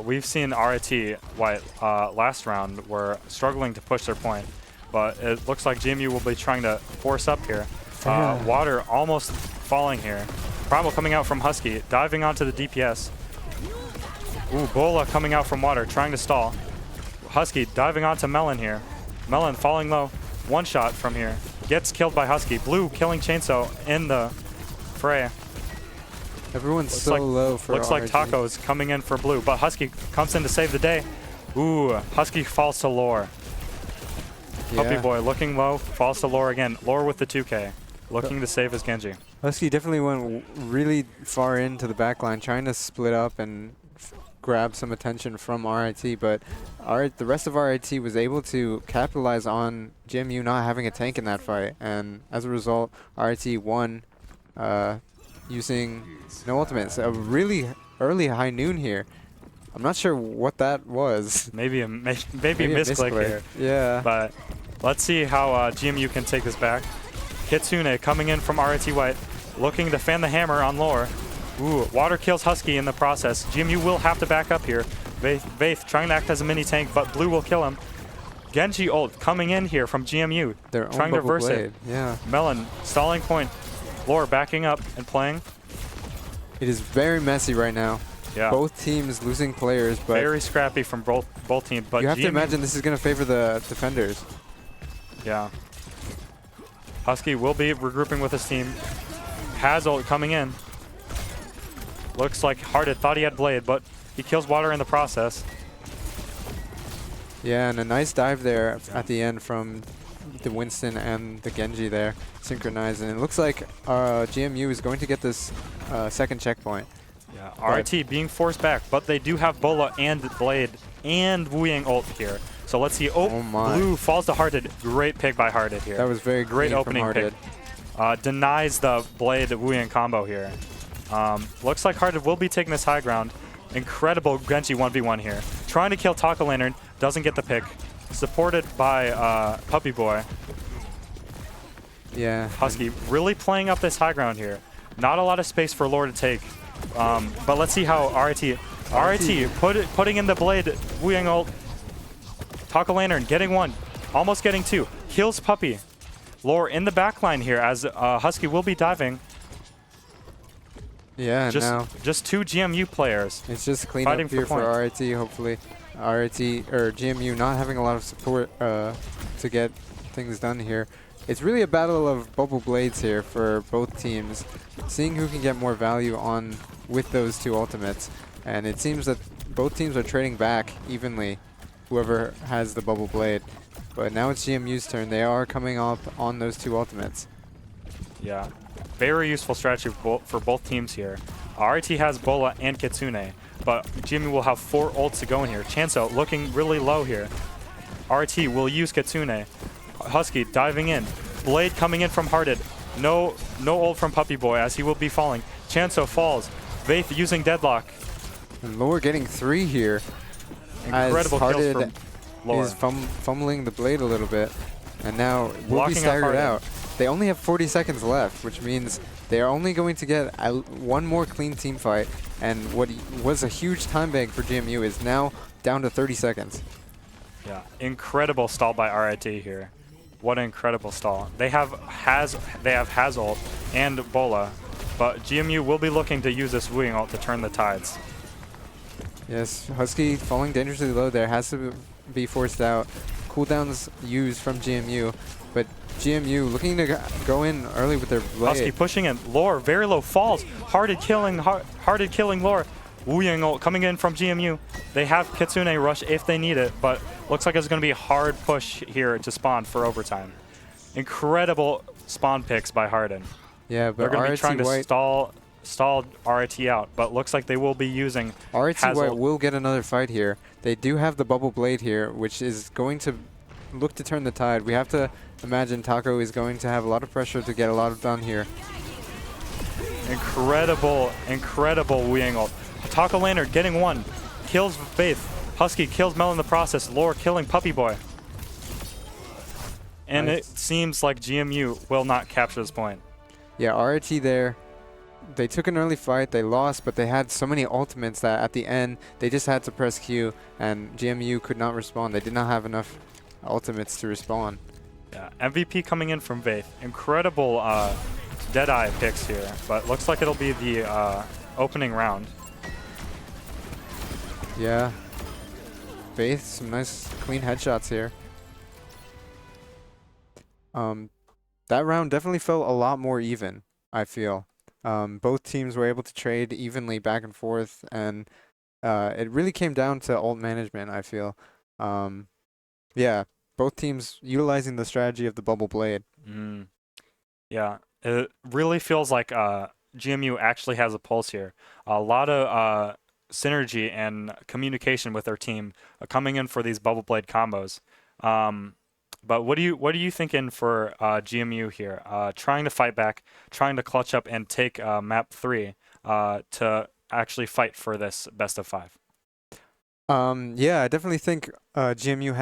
We've seen RIT White last round were struggling to push their point, but it looks like GMU will be trying to force up here. Water almost falling here. Primal coming out from Husky, diving onto the DPS. Ooh, Bola coming out from Water, trying to stall. Husky diving onto Melon here. Melon falling low. One shot from here. Gets killed by Husky. Blue killing Chainsaw in the fray. Everyone's so low for Looks like RIT. Taco's coming in for Blue, but Husky comes in to save the day. Ooh, Husky falls to Lore. Puppy Boy looking low, falls to Lore again. Lore with the 2K, looking to save his Genji. Husky definitely went really far into the backline, trying to split up and grab some attention from RIT, but the rest of RIT was able to capitalize on GMU not having a tank in that fight, and as a result, RIT won using no ultimates. A really early high noon here. I'm not sure what that was. Maybe a misclick here. Yeah. But let's see how GMU can take this back. Kitsune coming in from RIT White, looking to fan the hammer on Lore. Ooh, Water kills Husky in the process. GMU will have to back up here. Vaith trying to act as a mini tank, but Blue will kill him. Genji ult coming in here from GMU, trying to reverse it. Yeah. Melon stalling point. Lore backing up and playing. It is very messy right now. Yeah. Both teams losing players, but very scrappy from both teams. But you have GMU, to imagine this is going to favor the defenders. Yeah. Husky will be regrouping with his team. Has ult coming in. Looks like Hearted thought he had Blade, but he kills Water in the process. Yeah, and a nice dive there at the end from the Winston and the Genji there, synchronized. And it looks like GMU is going to get this second checkpoint. Yeah, RIT being forced back, but they do have Bola and Blade and Wu Yang ult here. So let's see. Oh my. Blue falls to Hearted. Great pick by Hearted here. That was very great opening pick. Denies the Blade Wu Yang combo here. Looks like Hearted will be taking this high ground. Incredible Genji 1v1 here. Trying to kill Taco Lantern. Doesn't get the pick. Supported by Puppy Boy. Yeah. Husky really playing up this high ground here. Not a lot of space for Lore to take. But let's see how RIT putting in the Blade Wu Yang ult. Taco Lantern getting 1. Almost getting 2. Kills Puppy. Lore in the backline here as Husky will be diving. Yeah, just 2 GMU players. It's just clean up here for RIT, hopefully. RIT, or GMU not having a lot of support to get things done here. It's really a battle of bubble blades here for both teams, seeing who can get more value on with those 2 ultimates. And it seems that both teams are trading back evenly, whoever has the bubble blade. But now it's GMU's turn. They are coming up on those 2 ultimates. Yeah, very useful strategy for both teams here. RIT has Bola and Kitsune, but GMU will have 4 ults to go in here. Chanso looking really low here. RIT will use Kitsune. Husky diving in. Blade coming in from Hearted. No ult from Puppy Boy as he will be falling. Chanso falls. Vaith using Deadlock. And Lore getting 3 here. Incredible as kills from Hearted Lore. is fumbling the blade a little bit. And now will be Blocking up staggered Hearted. out. They only have 40 seconds left, which means they are only going to get one more clean team fight. And what was a huge time bank for GMU is now down to 30 seconds. Yeah, incredible stall by RIT here. What an incredible stall. They have Haz ult and Bola, but GMU will be looking to use this Wooing ult to turn the tides. Yes, Husky falling dangerously low there, has to be forced out. Cooldowns used from GMU, but GMU looking to go in early with their blade. Husky pushing in. Lore very low, falls. Hearted killing Lore. Wooing ult coming in from GMU. They have Kitsune rush if they need it, but looks like it's going to be a hard push here to spawn for overtime. Incredible spawn picks by Harden. Yeah, but they're going to be trying to White stall RIT out, but looks like they will be using RIT Hazel. White will get another fight here. They do have the bubble blade here, which is going to look to turn the tide. We have to imagine Taco is going to have a lot of pressure to get a lot done here. Incredible Wooing ult. Taco Lantern getting one. Kills Faith. Husky kills Mel in the process. Lore killing Puppy Boy. And Nice. it seems like GMU will not capture this point. Yeah, RIT there. They took an early fight, they lost, but they had so many ultimates that at the end, they just had to press Q, and GMU could not respond. They did not have enough ultimates to respond. Yeah, MVP coming in from Vaith. Incredible Deadeye picks here, but looks like it'll be the opening round. Yeah. Faith, some nice clean headshots here. That round definitely felt a lot more even, I feel. Both teams were able to trade evenly back and forth, and it really came down to ult management, I feel. Yeah, both teams utilizing the strategy of the bubble blade. Yeah, it really feels like GMU actually has a pulse here. A lot of synergy and communication with their team coming in for these bubble blade combos. But what are you thinking for GMU here? Trying to fight back, trying to clutch up and take map 3 to actually fight for this best of 5. Yeah, I definitely think GMU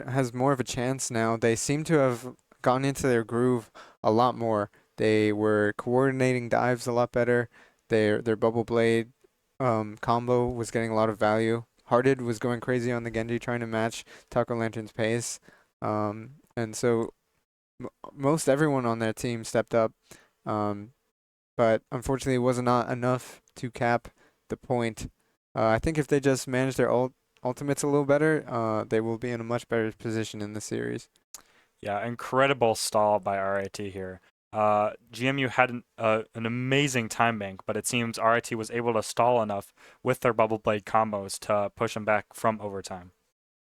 has more of a chance now. They seem to have gone into their groove a lot more. They were coordinating dives a lot better. Their bubble blade combo was getting a lot of value. Hearted was going crazy on the Genji trying to match Taco Lantern's pace. And so most everyone on their team stepped up. But unfortunately it was not enough to cap the point. I think if they just manage their ultimates a little better, they will be in a much better position in the series. Yeah, incredible stall by RIT here. GMU had an amazing time bank, but it seems RIT was able to stall enough with their bubble blade combos to push them back from overtime.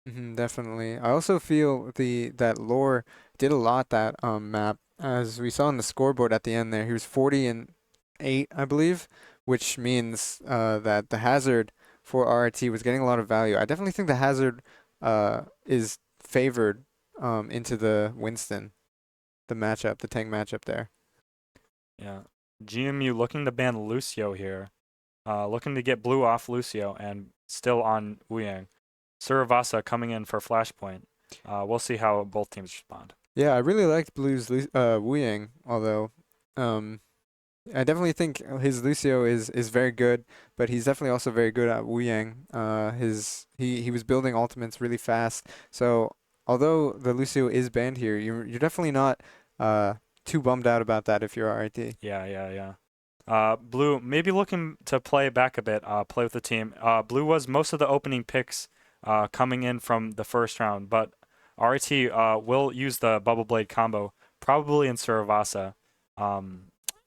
Definitely. I also feel that Lore did a lot that map, as we saw on the scoreboard at the end there. He was 40-8, I believe, which means that the hazard for RIT was getting a lot of value. I definitely think the hazard is favored into the Winston, the tank matchup there. Yeah, GMU looking to ban Lucio here, looking to get blue off Lucio and still on Wuyang. Suravasa coming in for Flashpoint. We'll see how both teams respond. Yeah, I really liked Blue's Wuyang, although I definitely think his Lucio is very good, but he's definitely also very good at Wuyang. He was building ultimates really fast. So although the Lucio is banned here, you're definitely not too bummed out about that if you're RIT. Yeah. Blue maybe looking to play back a bit, play with the team. Blue was most of the opening picks coming in from the first round, but RIT will use the Bubble Blade combo, probably in Suravasa.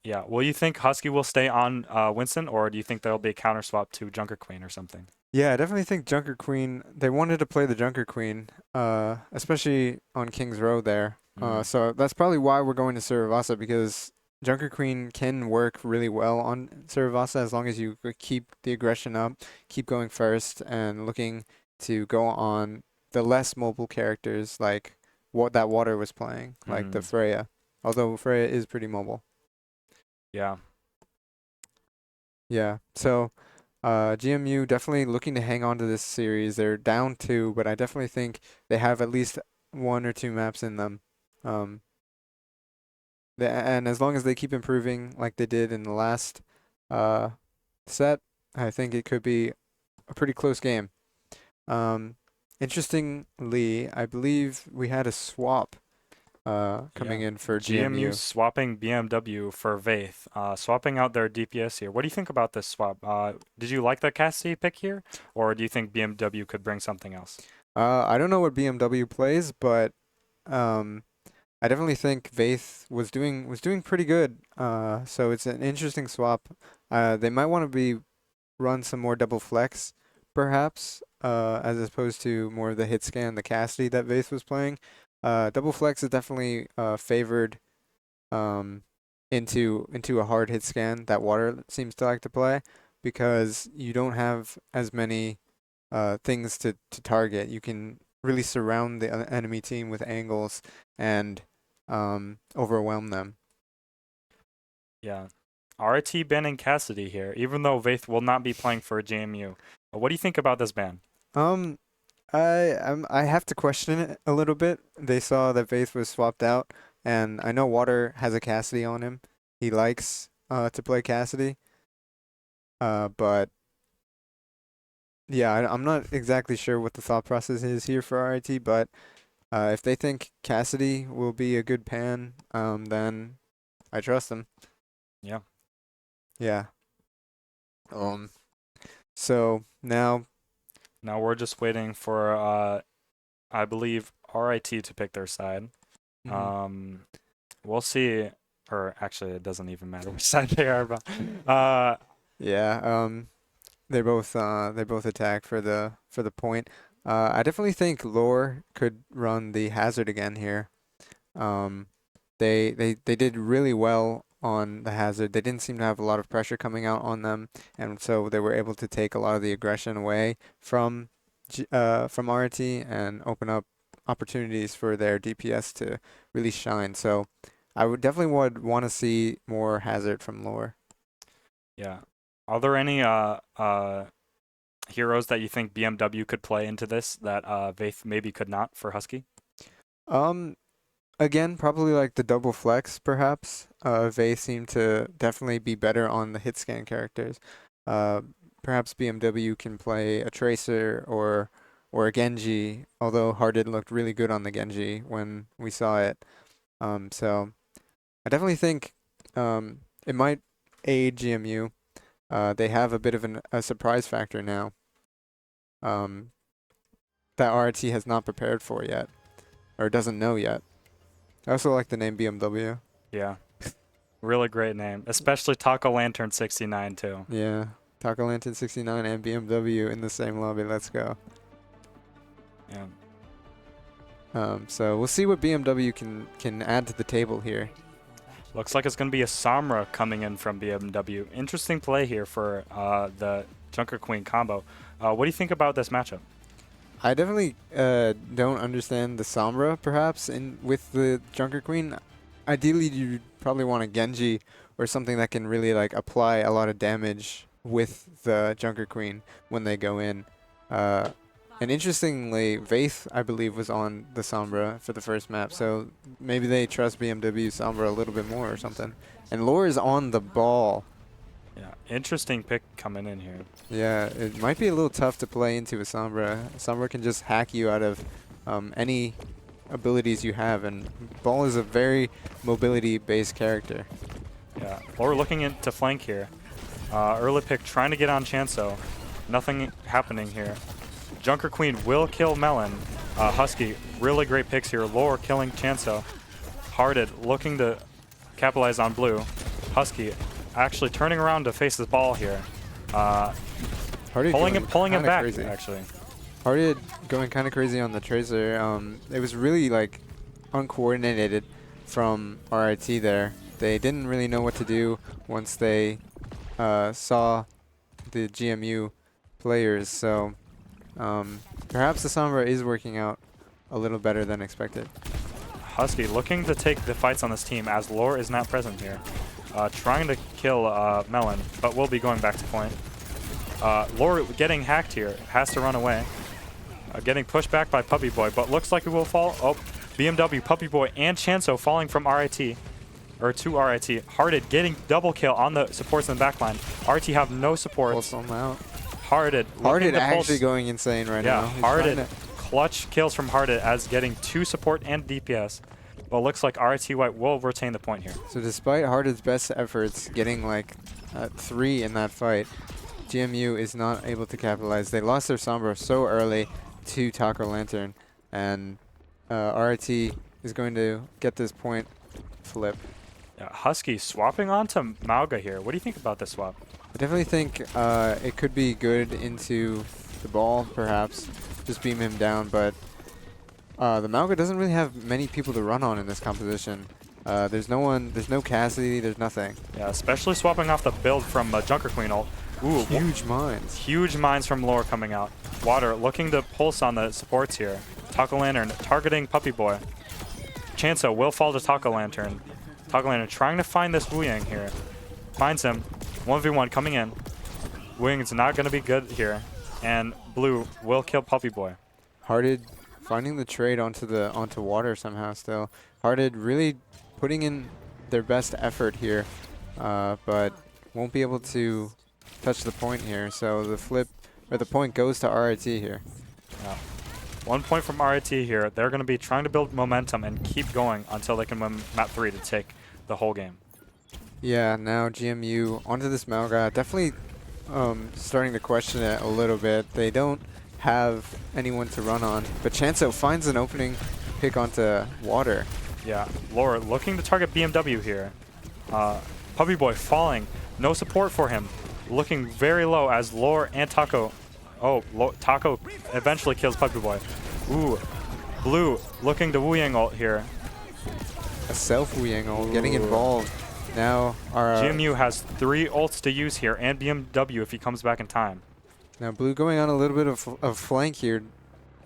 Yeah, will you think Husky will stay on Winston, or do you think there'll be a counter swap to Junker Queen or something? Yeah, I definitely think Junker Queen, they wanted to play the Junker Queen, especially on King's Row there. So that's probably why we're going to Suravasa, because Junker Queen can work really well on Suravasa as long as you keep the aggression up, keep going first, and looking to go on the less mobile characters like what that water was playing, like the Freya. Although Freya is pretty mobile. Yeah. Yeah. So GMU definitely looking to hang on to this series. They're down 2, but I definitely think they have at least 1 or 2 maps in them. Um, and as long as they keep improving like they did in the last uh, set, I think it could be a pretty close game. Um, Interestingly, I believe we had a swap coming Yeah. in for GMU GMU. swapping BMW for Vaith, swapping out their DPS here. What do you think about this swap? Did you like the Cassidy pick here, or do you think BMW could bring something else? I don't know what BMW plays, but um, I definitely think Vaith was doing pretty good. So it's an interesting swap. They might want to be run some more double flex, perhaps, as opposed to more of the hit scan, the Cassidy that Vaith was playing. Double flex is definitely favored um, into a hard hit scan that Water seems to like to play because you don't have as many things to target. You can really surround the enemy team with angles and overwhelm them. Yeah. RIT banning Cassidy here, even though Vaith will not be playing for GMU. What do you think about this ban? Um, I have to question it a little bit. They saw that Faith was swapped out, and I know Water has a Cassidy on him. He likes to play Cassidy. But yeah, I'm not exactly sure what the thought process is here for RIT, but if they think Cassidy will be a good pan, then I trust them. Yeah. Yeah. Um. So now, Now we're just waiting for, I believe, RIT to pick their side. mhm. Um, we'll see. Or actually, it doesn't even matter which side they are. But uh, Yeah. They both attack for the point. I definitely think Lore could run the hazard again here. Um, they did really well on the hazard. They didn't seem to have a lot of pressure coming out on them, and so they were able to take a lot of the aggression away from RT and open up opportunities for their DPS to really shine. So I would definitely would want to see more hazard from Lore. yeah. Are there any heroes that you think BMW could play into this that Vaith maybe could not for Husky? Um, Again, probably like the double flex, perhaps. They seem to definitely be better on the hit scan characters. Uh, Perhaps BMW can play a Tracer or a Genji, although Hearted looked really good on the Genji when we saw it. So I definitely think it might aid GMU. They have a bit of a surprise factor now um, that RT has not prepared for yet or doesn't know yet. I also like the name BMW. Yeah. Really great name, especially Taco Lantern 69 too. Yeah, Taco Lantern 69 and BMW in the same lobby. Let's go. Yeah. So we'll see what BMW can add to the table here. Looks like it's going to be a Samra coming in from BMW. Interesting play here for the Junker Queen combo. What do you think about this matchup? I definitely don't understand the Sombra perhaps in with the Junker Queen. Ideally, you probably want a Genji or something that can really like apply a lot of damage with the Junker Queen when they go in. And interestingly, Vaith, I believe, was on the Sombra for the first map, so maybe they trust BMW Sombra a little bit more or something. And Lore is on the ball. Yeah, interesting pick coming in here. Yeah, it might be a little tough to play into a Sombra. Sombra can just hack you out of any abilities you have, and Ball is a very mobility-based character. Yeah, Lore looking into flank here. Early pick trying to get on Chanso. Nothing happening here. Junker Queen will kill Melon. Husky, really great picks here. Lore killing Chanso. Hearted looking to capitalize on blue. Husky actually turning around to face this ball here. Pulling him back, crazy. actually. Hearted going kind of crazy on the Tracer. It was really like uncoordinated from RIT there. They didn't really know what to do once they saw the GMU players. So perhaps the Sombra is working out a little better than expected. Husky looking to take the fights on this team as Lore is not present here. Trying to kill Melon, but will be going back to point. Lore getting hacked here, has to run away. Getting pushed back by Puppy Boy, but looks like it will fall. Oh, BMW, Puppy Boy, and Chanso falling from RIT. Or to RIT. Hearted getting double kill on the supports in the backline. RIT have no supports. Hearted actually going insane right now. Yeah, Hearted. Clutch kills from Hearted as getting 2 support and DPS. Well, looks like RIT White will retain the point here. So despite Hearted's best efforts, getting like 3 in that fight, GMU is not able to capitalize. They lost their Sombra so early to Taco Lantern, and RIT is going to get this point flip. Yeah, Husky swapping onto Mauga here. What do you think about this swap? I definitely think it could be good into the ball, perhaps. Just beam him down, but the Mauga doesn't really have many people to run on in this composition. There's no Cassidy, there's nothing. Yeah, especially swapping off the build from Junker Queen ult. Ooh, huge mines. Huge mines from Lore coming out. Water looking to pulse on the supports here. Taco Lantern targeting Puppy Boy. Chanso will fall to Taco Lantern. Taco Lantern trying to find this Wu Yang here. Finds him. 1v1 coming in. Wu Yang's not going to be good here. And Blue will kill Puppy Boy. Hearted finding the trade onto water somehow still. Hearted really putting in their best effort here, but won't be able to touch the point here. So the point goes to RIT here. Yeah. 1 point from RIT here. They're going to be trying to build momentum and keep going until they can win map 3 to take the whole game. Yeah, now GMU onto this Malga. Definitely starting to question it a little bit. They don't have anyone to run on, but Chanso finds an opening pick onto water. Yeah, Lore looking to target BMW here. Puppy Boy falling. No support for him. Looking very low as Lore and Taco. Oh, Taco eventually kills Puppy Boy. Ooh, Blue looking to Wu Yang ult here. A self Wu Yang ult getting involved. Now our GMU has 3 ults to use here and BMW if he comes back in time. Now Blue going on a little bit of flank here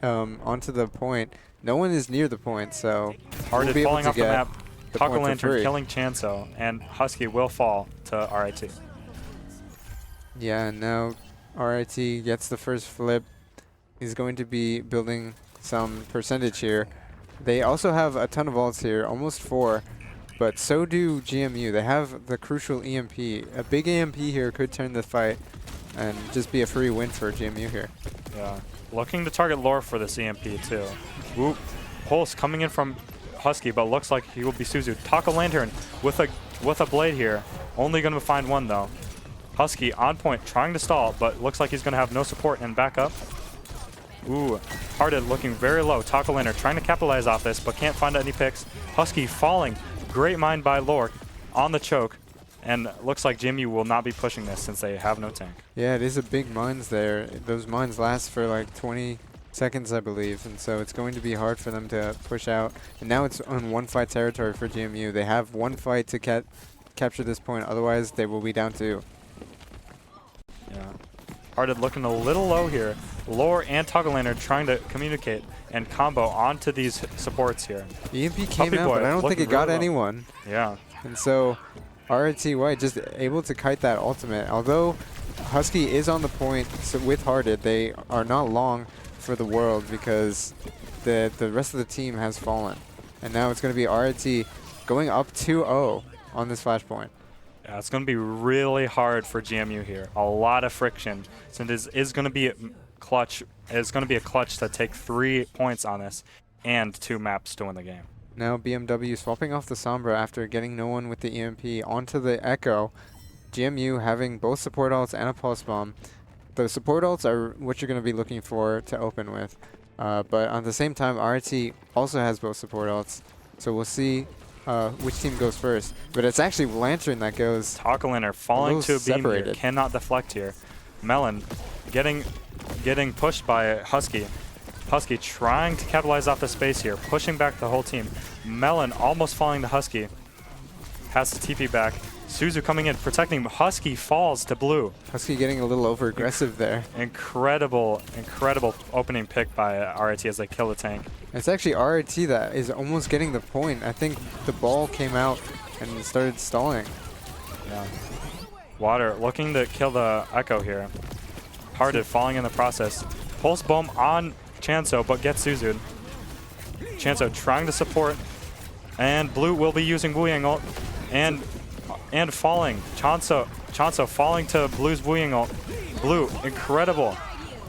onto the point. No one is near the point, so Hearted we'll falling off the map. Taco Lantern free. Killing Chanso, and Husky will fall to RIT. Yeah, and now RIT gets the first flip. He's going to be building some percentage here. They also have a ton of ults here, almost 4, but so do GMU. They have the crucial EMP. A big EMP here could turn the fight and just be a free win for GMU here. Yeah, looking to target Lore for this EMP too. Whoop, Pulse coming in from Husky, but looks like he will be Suzu. Taco Lantern with a blade here. Only going to find 1 though. Husky on point, trying to stall, but looks like he's going to have no support and back up. Ooh, Hearted looking very low. Taco Lantern trying to capitalize off this, but can't find any picks. Husky falling. Great mine by Lore on the choke. And looks like GMU will not be pushing this since they have no tank. Yeah, it is a big mines there. Those mines last for like 20 seconds, I believe, and so it's going to be hard for them to push out. And now it's on 1 fight territory for GMU. They have 1 fight to capture this point, otherwise they will be down 2. Yeah. Hearted looking a little low here. Lore and Taco Lantern trying to communicate and combo onto these supports here. The EMP came out, but I don't think it got anyone. Yeah. And so RIT White just able to kite that ultimate. Although Husky is on the point with Hearted, they are not long for the world because the rest of the team has fallen. And now it's going to be RIT going up 2-0 on this flashpoint. Yeah, it's going to be really hard for GMU here. A lot of friction, since it is going to be clutch. It's going to be a clutch to take 3 points on this and 2 maps to win the game. Now BMW swapping off the Sombra after getting no one with the EMP onto the Echo. GMU having both support ults and a pulse bomb. The support ults are what you're going to be looking for to open with. But at the same time, RIT also has both support ults. So we'll see which team goes first. But it's actually Lantern that goes. Taco Lantern falling to a beam here. Cannot deflect here. Melon getting pushed by Husky. Husky trying to capitalize off the space here, pushing back the whole team. Melon almost falling to Husky. Has to TP back. Suzu coming in, protecting. Husky falls to blue. Husky getting a little over aggressive there. Incredible opening pick by RIT as they kill the tank. It's actually RIT that is almost getting the point. I think the ball came out and started stalling. Yeah. Water looking to kill the Echo here. Hearted falling in the process. Pulse Bomb on Chanso, but gets Suzu'd. Chanso trying to support. And blue will be using Wu-Yang ult. And falling. Chanso falling to blue's Wu-Yang ult. Blue, incredible.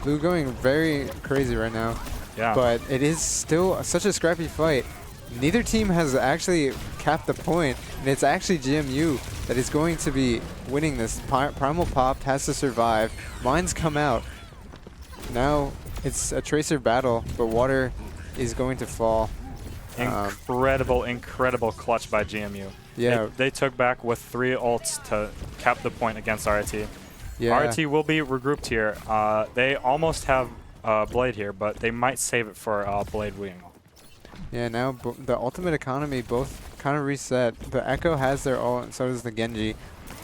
Blue going very crazy right now. Yeah. But it is still such a scrappy fight. Neither team has actually capped the point, and it's actually GMU that is going to be winning this. Primal Pop has to survive. Mines come out. Now it's a Tracer battle, but Water is going to fall. Incredible clutch by GMU. Yeah. They took back with 3 ults to cap the point against RIT. Yeah. RIT will be regrouped here. They almost have Blade here, but they might save it for Blade Wu-Yang. Yeah, now the ultimate economy both kind of reset. The Echo has their ult, and so does the Genji.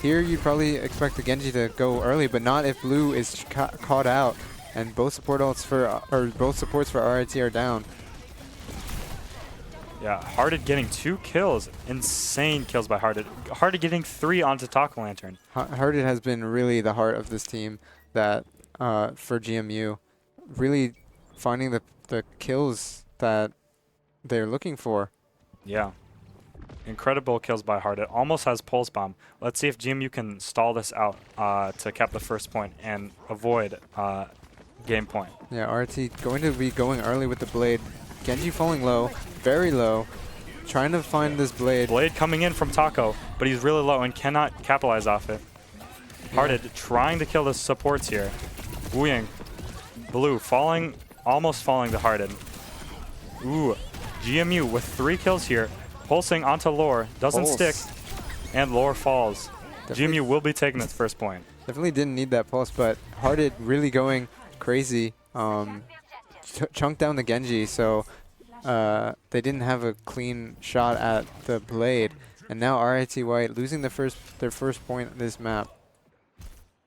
Here you'd probably expect the Genji to go early, but not if blue is caught out, and both support ults both supports for RIT are down. Yeah, Hearted getting 2 kills. Insane kills by Hearted. Hearted getting 3 onto Taco Lantern. Hearted has been really the heart of this team that for GMU. Really finding the kills that they're looking for. Yeah. Incredible kills by Hearted. Almost has Pulse Bomb. Let's see if GMU can stall this out to cap the first point and avoid game point. Yeah, RT going to be going early with the Blade. Genji falling low, very low, trying to find this Blade. Blade coming in from Taco, but he's really low and cannot capitalize off it. Hearted trying to kill the supports here. Wu-Yang, blue falling, almost falling to Hearted. Ooh, GMU with 3 kills here. Pulsing onto Lore, doesn't stick, and Lore falls. Definitely GMU will be taking its first point. Definitely didn't need that pulse, but Hearted really going crazy. Chunked down the Genji, so they didn't have a clean shot at the Blade. And now RIT White losing their first point on this map.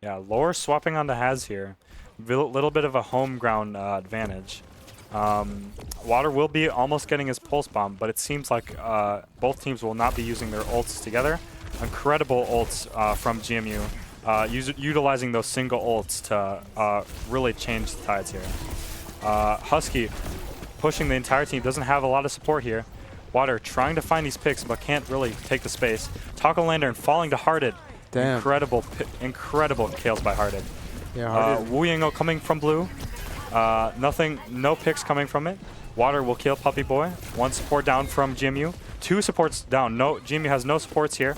Yeah, Lore swapping onto Haz here. Little bit of a home ground advantage. Water will be almost getting his Pulse Bomb, but it seems like both teams will not be using their ults together. Incredible ults from GMU, utilizing those single ults to really change the tides here. Husky pushing the entire team, doesn't have a lot of support here. Water trying to find these picks, but can't really take the space. Taco Lantern falling to Hearted. Damn. Incredible kills by Hearted. Yeah, Hearted. Wu-Yang coming from blue. No picks coming from it. Water will kill Puppy Boy. 1 support down from GMU. 2 supports down. GMU has no supports here.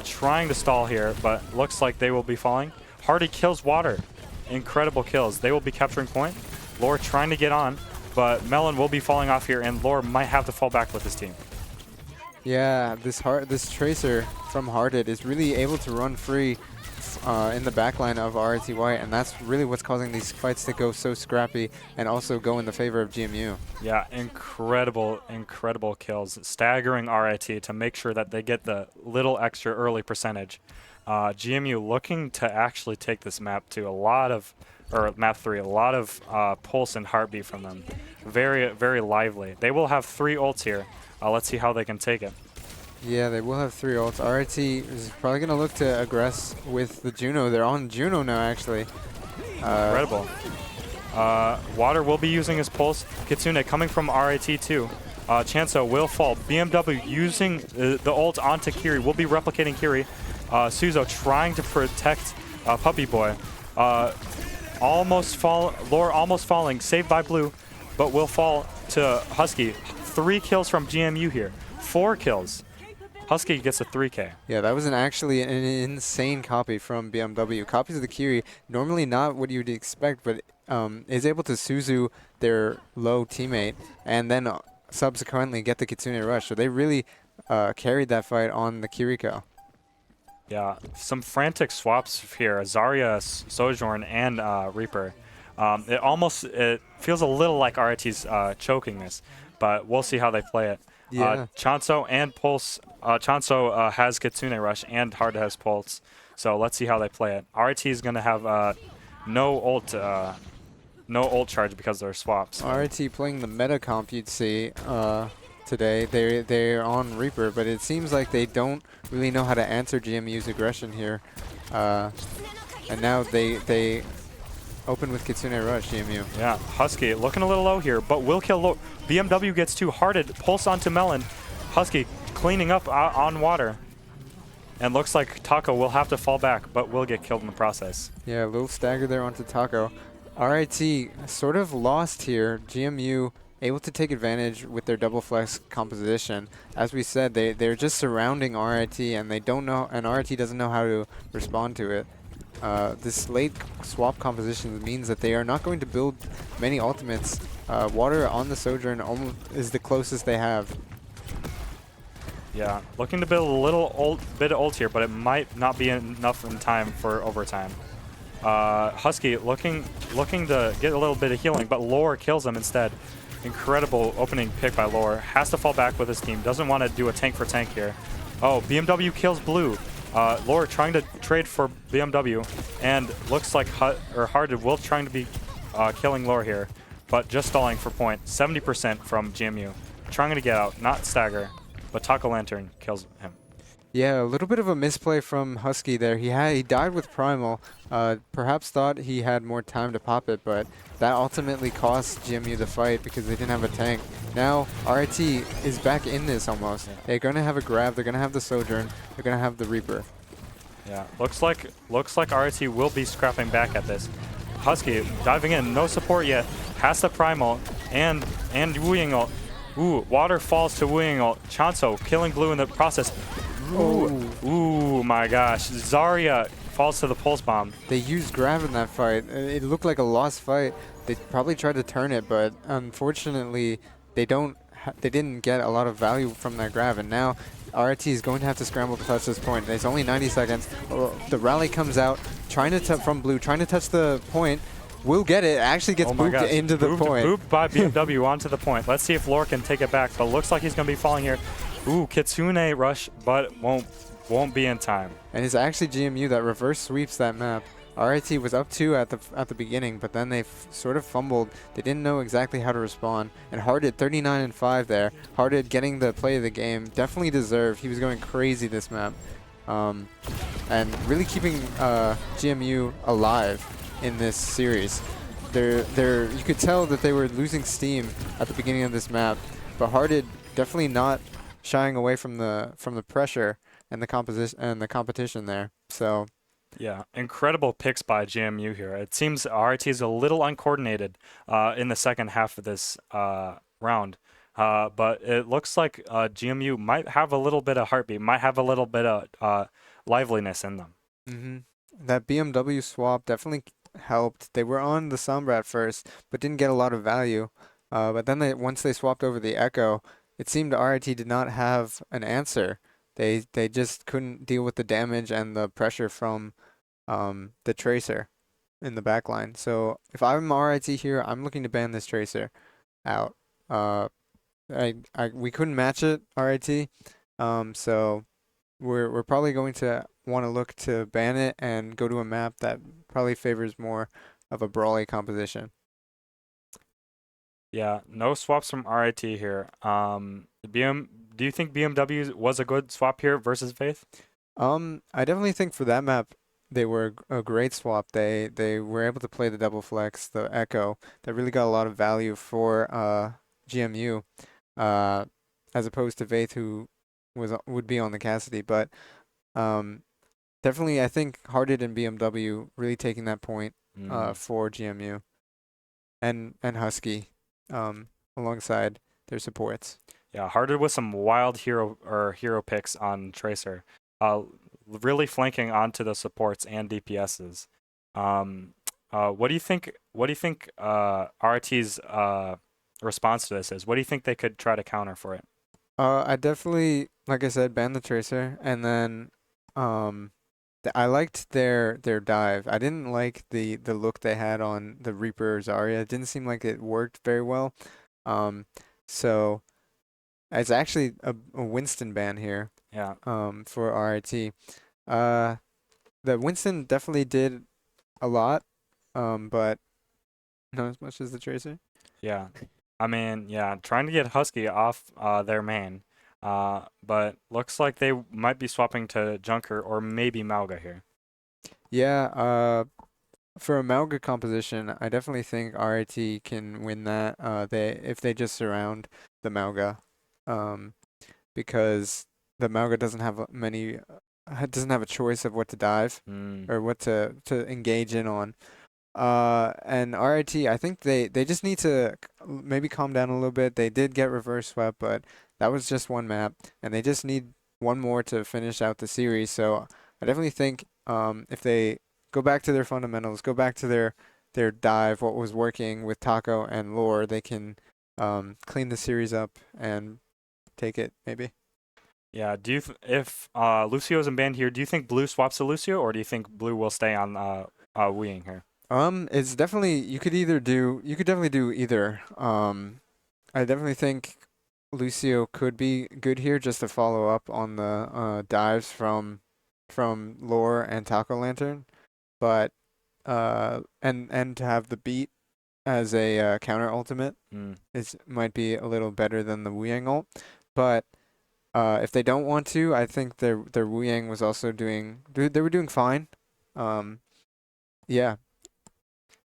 Trying to stall here, but looks like they will be falling. Hardy kills Water. Incredible kills. They will be capturing point. Lore trying to get on, but Melon will be falling off here, and Lore might have to fall back with his team. Yeah, this Tracer from Hearted is really able to run free in the backline of RIT White, and that's really what's causing these fights to go so scrappy and also go in the favor of GMU. Yeah, incredible kills. Staggering RIT to make sure that they get the little extra early percentage. GMU looking to actually take this map to map 3, a lot of pulse and heartbeat from them. Very lively. They will have 3 ults here. Let's see how they can take it. Yeah, they will have 3 ults. RIT is probably going to look to aggress with the Juno. They're on Juno now, actually. Incredible. Water will be using his pulse. Kitsune coming from RIT too. Chanso will fall. BMW using the ult onto Kiri. Will be replicating Kiri. Suzo trying to protect Puppy Boy. Lore almost falling. Saved by blue, but will fall to Husky. 3 kills from GMU here. 4 kills. Husky gets a 3K. Yeah, that was actually an insane copy from BMW. Copies of the Kiri, normally not what you'd expect, but is able to Suzu their low teammate and then subsequently get the Kitsune Rush. So they really carried that fight on the Kiriko. Yeah, some frantic swaps here. Zarya, Sojourn, and Reaper. It feels a little like RIT's choking this, but we'll see how they play it. Yeah. Chanso and Pulse. Chanso has Kitsune Rush and Hard has Pulse. So let's see how they play it. RIT is going to have no ult no ult charge because they're swaps. RIT playing the meta comp you'd see today. They're on Reaper, but it seems like they don't really know how to answer GMU's aggression here. Uh, and now they open with Kitsune Rush, GMU. Yeah, Husky looking a little low here, but will kill low. BMW gets too hearted. Pulse onto Melon. Husky cleaning up on water. And looks like Taco will have to fall back, but will get killed in the process. Yeah, a little stagger there onto Taco. RIT sort of lost here. GMU able to take advantage with their double flex composition. As we said, they're just surrounding RIT and they don't know, and RIT doesn't know how to respond to it. This late swap composition means that they are not going to build many ultimates. Water on the Sojourn almost is the closest they have. Yeah, looking to build a little bit of ult here, but it might not be enough in time for overtime. Husky looking to get a little bit of healing, but Lore kills him instead. Incredible opening pick by Lore. Has to fall back with his team. Doesn't want to do a tank for tank here. Oh, BMW kills Blue. Lore trying to trade for BMW, and looks like Hearted will trying to be killing Lore here, but just stalling for point. 70% from GMU. Trying to get out, not stagger, but Taco Lantern kills him. Yeah, a little bit of a misplay from Husky there. He died with Primal. Perhaps thought he had more time to pop it, but that ultimately cost GMU the fight because they didn't have a tank. Now RIT is back in this almost. Yeah. They're gonna have a grab. They're gonna have the Sojourn. They're gonna have the Reaper. Yeah, looks like RIT will be scrapping back at this. Husky diving in, no support yet. Has the Primal and Wu Ying ult. Ooh, water falls to Wu Ying ult. Chanso killing Blue in the process. Ooh, my gosh. Zarya falls to the pulse bomb. They used grab in that fight. It looked like a lost fight. They probably tried to turn it, but unfortunately, they didn't get a lot of value from that grab. And now RIT is going to have to scramble to touch this point. There's only 90 seconds. The rally comes out, from Blue, trying to touch the point. Will get it. Actually gets booped into the point. Booped by BMW onto the point. Let's see if Lore can take it back, but looks like he's going to be falling here. Ooh, Kitsune Rush, but won't be in time. And it's actually GMU that reverse sweeps that map. RIT was up 2 at the beginning, but then they sort of fumbled. They didn't know exactly how to respond. And Hearted 39 and 5 there. Hearted getting the play of the game. Definitely deserved. He was going crazy this map. And really keeping GMU alive in this series. You could tell that they were losing steam at the beginning of this map, but Hearted definitely not shying away from the pressure and the competition there. So yeah, incredible picks by GMU here. It seems RIT is a little uncoordinated in the second half of this round, but it looks like GMU might have a little bit of heartbeat, might have a little bit of liveliness in them. That BMW swap definitely helped. They were on the Sombra at first, but didn't get a lot of value. But then once they swapped over the Echo, it seemed RIT did not have an answer. They just couldn't deal with the damage and the pressure from the Tracer in the backline. So if I'm RIT here, I'm looking to ban this Tracer out. We couldn't match it, RIT. So we're probably going to want to look to ban it and go to a map that probably favors more of a brawly composition. Yeah, no swaps from RIT here. Do you think BMW was a good swap here versus Faith? I definitely think for that map they were a great swap. They were able to play the double flex, the Echo. That really got a lot of value for GMU, as opposed to Faith, who would be on the Cassidy. But definitely, I think Hearted and BMW really taking that point for GMU and Husky alongside their supports. Yeah, Hearted with some wild hero picks on Tracer, really flanking onto the supports and DPSs. What do you think? What do you think RT's response to this is? What do you think they could try to counter for it? I definitely, like I said, ban the Tracer, and then I liked their dive. I didn't like the look they had on the Reaper Zarya. It didn't seem like it worked very well. So It's actually a Winston ban here Yeah, for RIT. Uh, the Winston definitely did a lot, but not as much as the Tracer. yeah. I mean, yeah, trying to get Husky off their main. But looks like they might be swapping to Junker or maybe Mauga here. Yeah, for a Malga composition, I definitely think RIT can win that. If they just surround the Malga, um, because the Malga doesn't have doesn't have a choice of what to dive Mm, or what to engage in on. And RIT, I think they just need to maybe calm down a little bit. They did get reverse swept, but that was just one map, and they just need one more to finish out the series. So I definitely think if they go back to their fundamentals, go back to their dive, what was working with Taco and Lore, they can clean the series up and take it maybe. yeah. If Lucio's in band here, do you think Blue swaps to Lucio, or do you think Blue will stay on Weeing here? It's definitely you could definitely do either. I definitely think Lucio could be good here just to follow up on the dives from Lore and Taco Lantern, but and to have the beat as a counter ultimate Mm, is might be a little better than the Wu Yang ult, but if they don't want to, I think their Wu Yang was also they were doing fine. Um, yeah,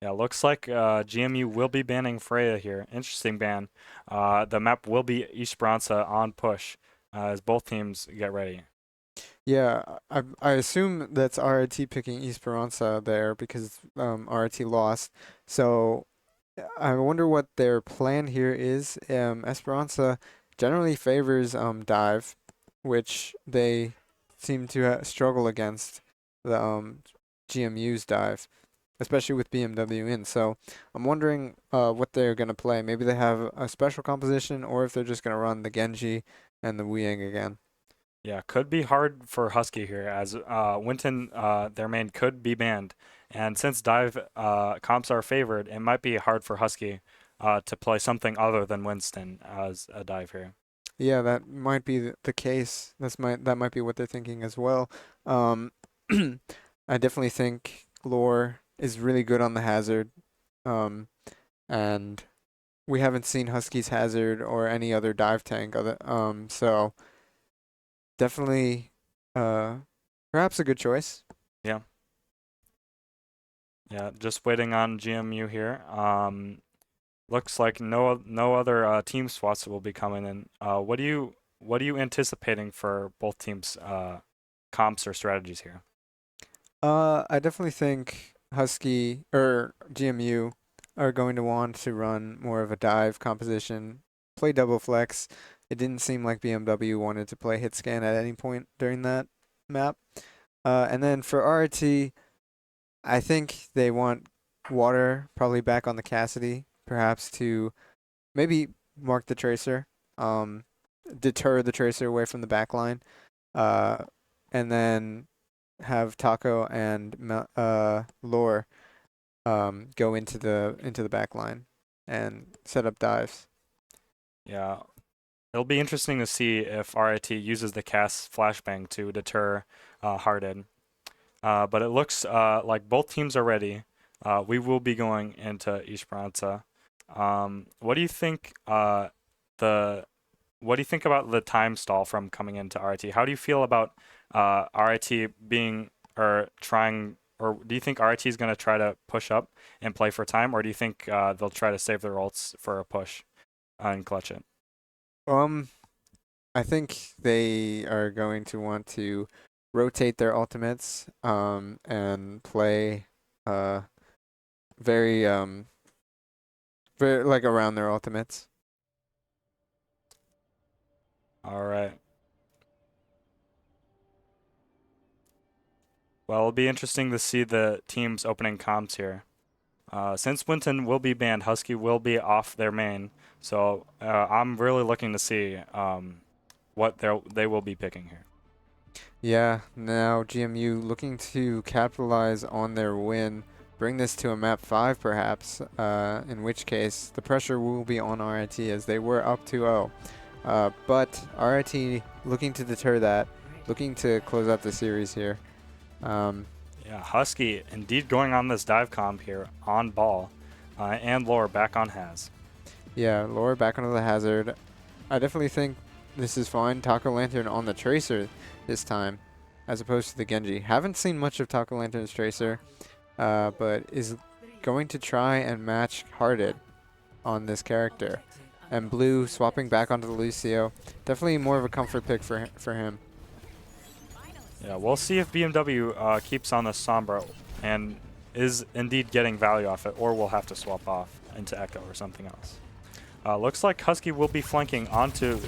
yeah, looks like GMU will be banning Freya here. Interesting ban. The map will be Esperanza on push as both teams get ready. yeah, I assume that's RIT picking Esperanza there because RIT lost. So I wonder what their plan here is. Esperanza generally favors dive, which they seem to struggle against the GMU's dive, especially with BMW in. So I'm wondering what they're gonna play. Maybe they have a special composition, or if they're just gonna run the Genji and the Wu Yang again. Yeah, could be hard for Husky here as Winton, their main, could be banned. And since dive comps are favored, it might be hard for Husky to play something other than Winston as a dive here. Yeah, that might be the case. That might be what they're thinking as well. Um, I definitely think Lore is really good on the hazard, um, and we haven't seen Husky's hazard or any other dive tank so definitely, uh, perhaps a good choice. Yeah, yeah, just waiting on GMU here. Looks like no other team swaps will be coming in. What are you anticipating for both teams' comps or strategies here? I definitely think Husky or GMU are going to want to run more of a dive composition, play double flex. It didn't seem like BMW wanted to play hit scan at any point during that map. And then for RT, I think they want water probably back on the Cassidy, perhaps to maybe mark the tracer, um, deter the tracer away from the back line, uh, and then have Taco and Lore go into the back line and set up dives. Yeah, it'll be interesting to see if RIT uses the cast flashbang to deter Hearted. But it looks like both teams are ready. We will be going into Esperanza. What do you think the what do you think about the time stall from coming into RIT? How do you feel about RIT being or trying, or do you think RIT is going to try to push up and play for time, or do you think they'll try to save their ults for a push and clutch it? Um, I think they are going to want to rotate their ultimates and play uh very very like around their ultimates. All right. Well, it'll be interesting to see the teams opening comps here. Since Winton will be banned, Husky will be off their main. So I'm really looking to see what they will be picking here. Yeah, now GMU looking to capitalize on their win, bring this to a map 5 perhaps, in which case the pressure will be on RIT as they were up 2-0. But RIT looking to deter that, looking to close out the series here. Yeah, Husky indeed going on this dive comp here on ball, and Lore back on Has. Yeah, Laura back onto the hazard. I definitely think this is fine. Taco Lantern on the Tracer this time, as opposed to the Genji. Haven't seen much of Taco Lantern's Tracer, but is going to try and match Hearted on this character. And Blue swapping back onto the Lucio. Definitely more of a comfort pick for him. Yeah, we'll see if BMW keeps on the Sombra and is indeed getting value off it, or we'll have to swap off into Echo or something else. Looks like Husky will be flanking onto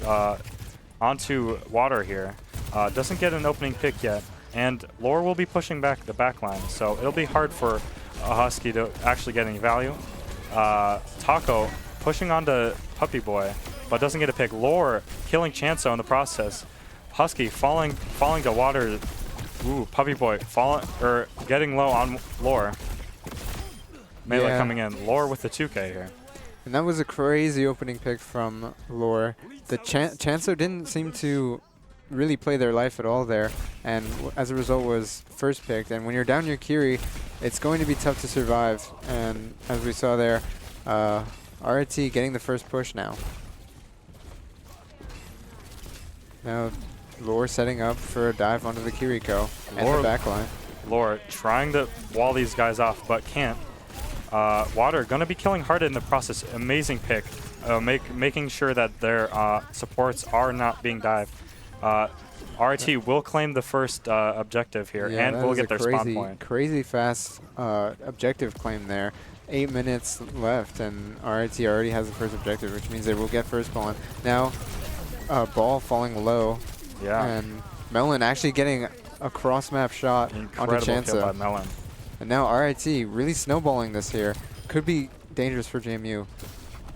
Water here. Doesn't get an opening pick yet, and Lore will be pushing back the backline, so it'll be hard for Husky to actually get any value. Taco pushing onto Puppy Boy, but doesn't get a pick. Lore killing Chanso in the process. Husky falling to Water. Ooh, Puppy Boy getting low on Lore. Melee coming in. Lore with the 2K here. And that was a crazy opening pick from Lore. The Chanso didn't seem to really play their life at all there, and as a result was first picked. And when you're down your Kiri, it's going to be tough to survive. And as we saw there, RIT getting the first push now. Now Lore setting up for a dive onto the Kiriko and the backline. Lore trying to wall these guys off, but can't. Water going to be killing Hearted in the process. Amazing pick. Making sure that their supports are not being dived. RIT will claim the first objective here, and will get their spawn point. Crazy fast objective claim there. 8 minutes left, and RIT already has the first objective, which means they will get first spawn. Now, ball falling low. Yeah. And Melon actually getting a cross-map shot onto Chansa. Kill by Melon. And now RIT really snowballing this here. Could be dangerous for GMU.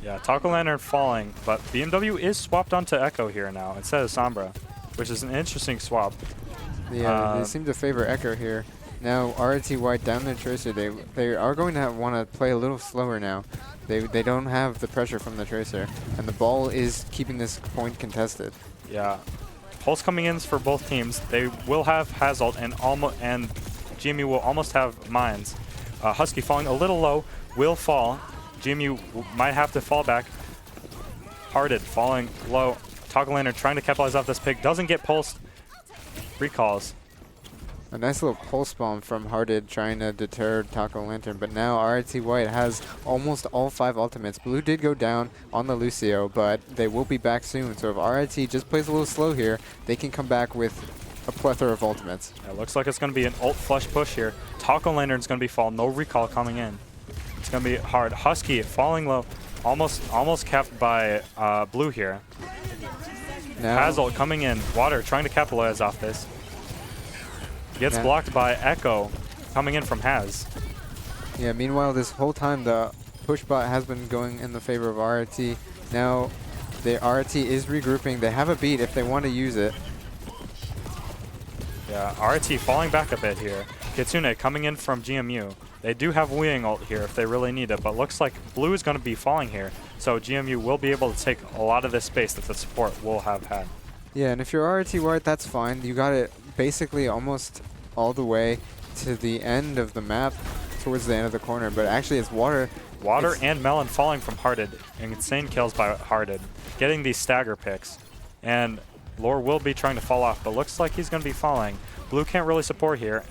Yeah, Taco Lantern falling, but BMW is swapped onto Echo here now instead of Sombra, which is an interesting swap. Yeah, they seem to favor Echo here. Now RIT White down their Tracer. They are going to want to play a little slower now. They don't have the pressure from the Tracer, and the ball is keeping this point contested. Yeah. Pulse coming in for both teams. They will have Hazult and GMU will almost have Mines. Husky falling a little low, will fall. GMU might have to fall back. Hearted falling low. Taco Lantern trying to capitalize off this pick. Doesn't get pulsed. Recalls. A nice little pulse bomb from Hearted trying to deter Taco Lantern, but now RIT White has almost all 5 ultimates. Blue did go down on the Lucio, but they will be back soon. So if RIT just plays a little slow here, they can come back with a plethora of ultimates. It looks like it's going to be an ult flush push here. Taco Lantern's going to be fall. No recall coming in. It's going to be hard. Husky falling low. Almost capped by Blue here. Hazult coming in. Water trying to capitalize off this. Gets blocked by Echo coming in from Haz. Yeah, meanwhile, this whole time the push bot has been going in the favor of RIT. Now, the RIT is regrouping. They have a beat if they want to use it. Yeah, RIT falling back a bit here. Kitsune coming in from GMU. They do have Weeing ult here if they really need it, but looks like Blue is going to be falling here. So GMU will be able to take a lot of this space that the support will have had. Yeah, and if you're RIT White, that's fine. You got it basically almost all the way to the end of the map, towards the end of the corner, but actually it's Water. Water and Melon falling from Hearted. Insane kills by Hearted. Getting these stagger picks. And Lore will be trying to fall off, but looks like he's going to be falling. Blue can't really support here,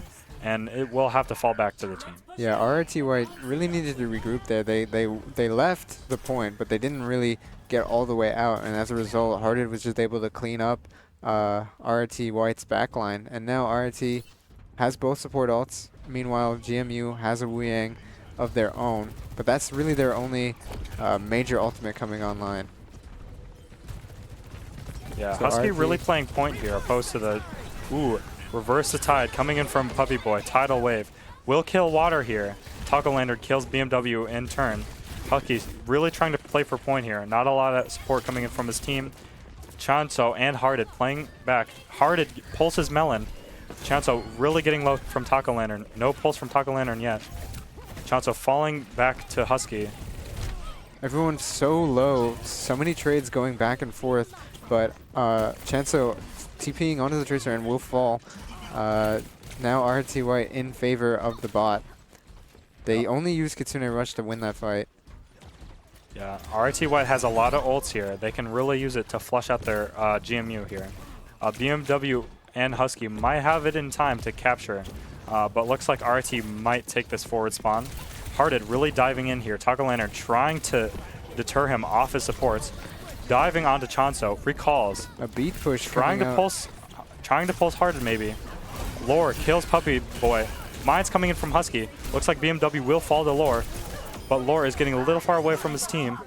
and it will have to fall back to the team. Yeah, RIT White really needed to regroup there. They left the point, but they didn't really get all the way out, and as a result, Hearted was just able to clean up RIT White's backline, and now RIT has both support ults. Meanwhile, GMU has a Weeyang of their own, but that's really their only major ultimate coming online. Yeah, So Husky RIT really playing point here, opposed to the reverse the tide coming in from Puppy Boy. Tidal wave will kill Water here. Taco Lantern kills BMW in turn. Husky's really trying to play for point here. Not a lot of support coming in from his team. Chanso and Hearted playing back. Hearted pulses Melon. Chanso really getting low from Taco Lantern. No pulse from Taco Lantern yet. Chanso falling back to Husky. Everyone's so low, so many trades going back and forth. but Chanso TPing onto the Tracer and will fall. Now RT White in favor of the bot. They only use Kitsune Rush to win that fight. Yeah, RIT White has a lot of ults here. They can really use it to flush out their GMU here. BMW and Husky might have it in time to capture, but looks like RIT might take this forward spawn. Hearted really diving in here. Taco Lantern trying to deter him off his supports. Diving onto Chanso, recalls. A beat push Trying to pulse Hearted maybe. Lore kills Puppy Boy. Mine's coming in from Husky. Looks like BMW will fall to Lore, but Lore is getting a little far away from his team.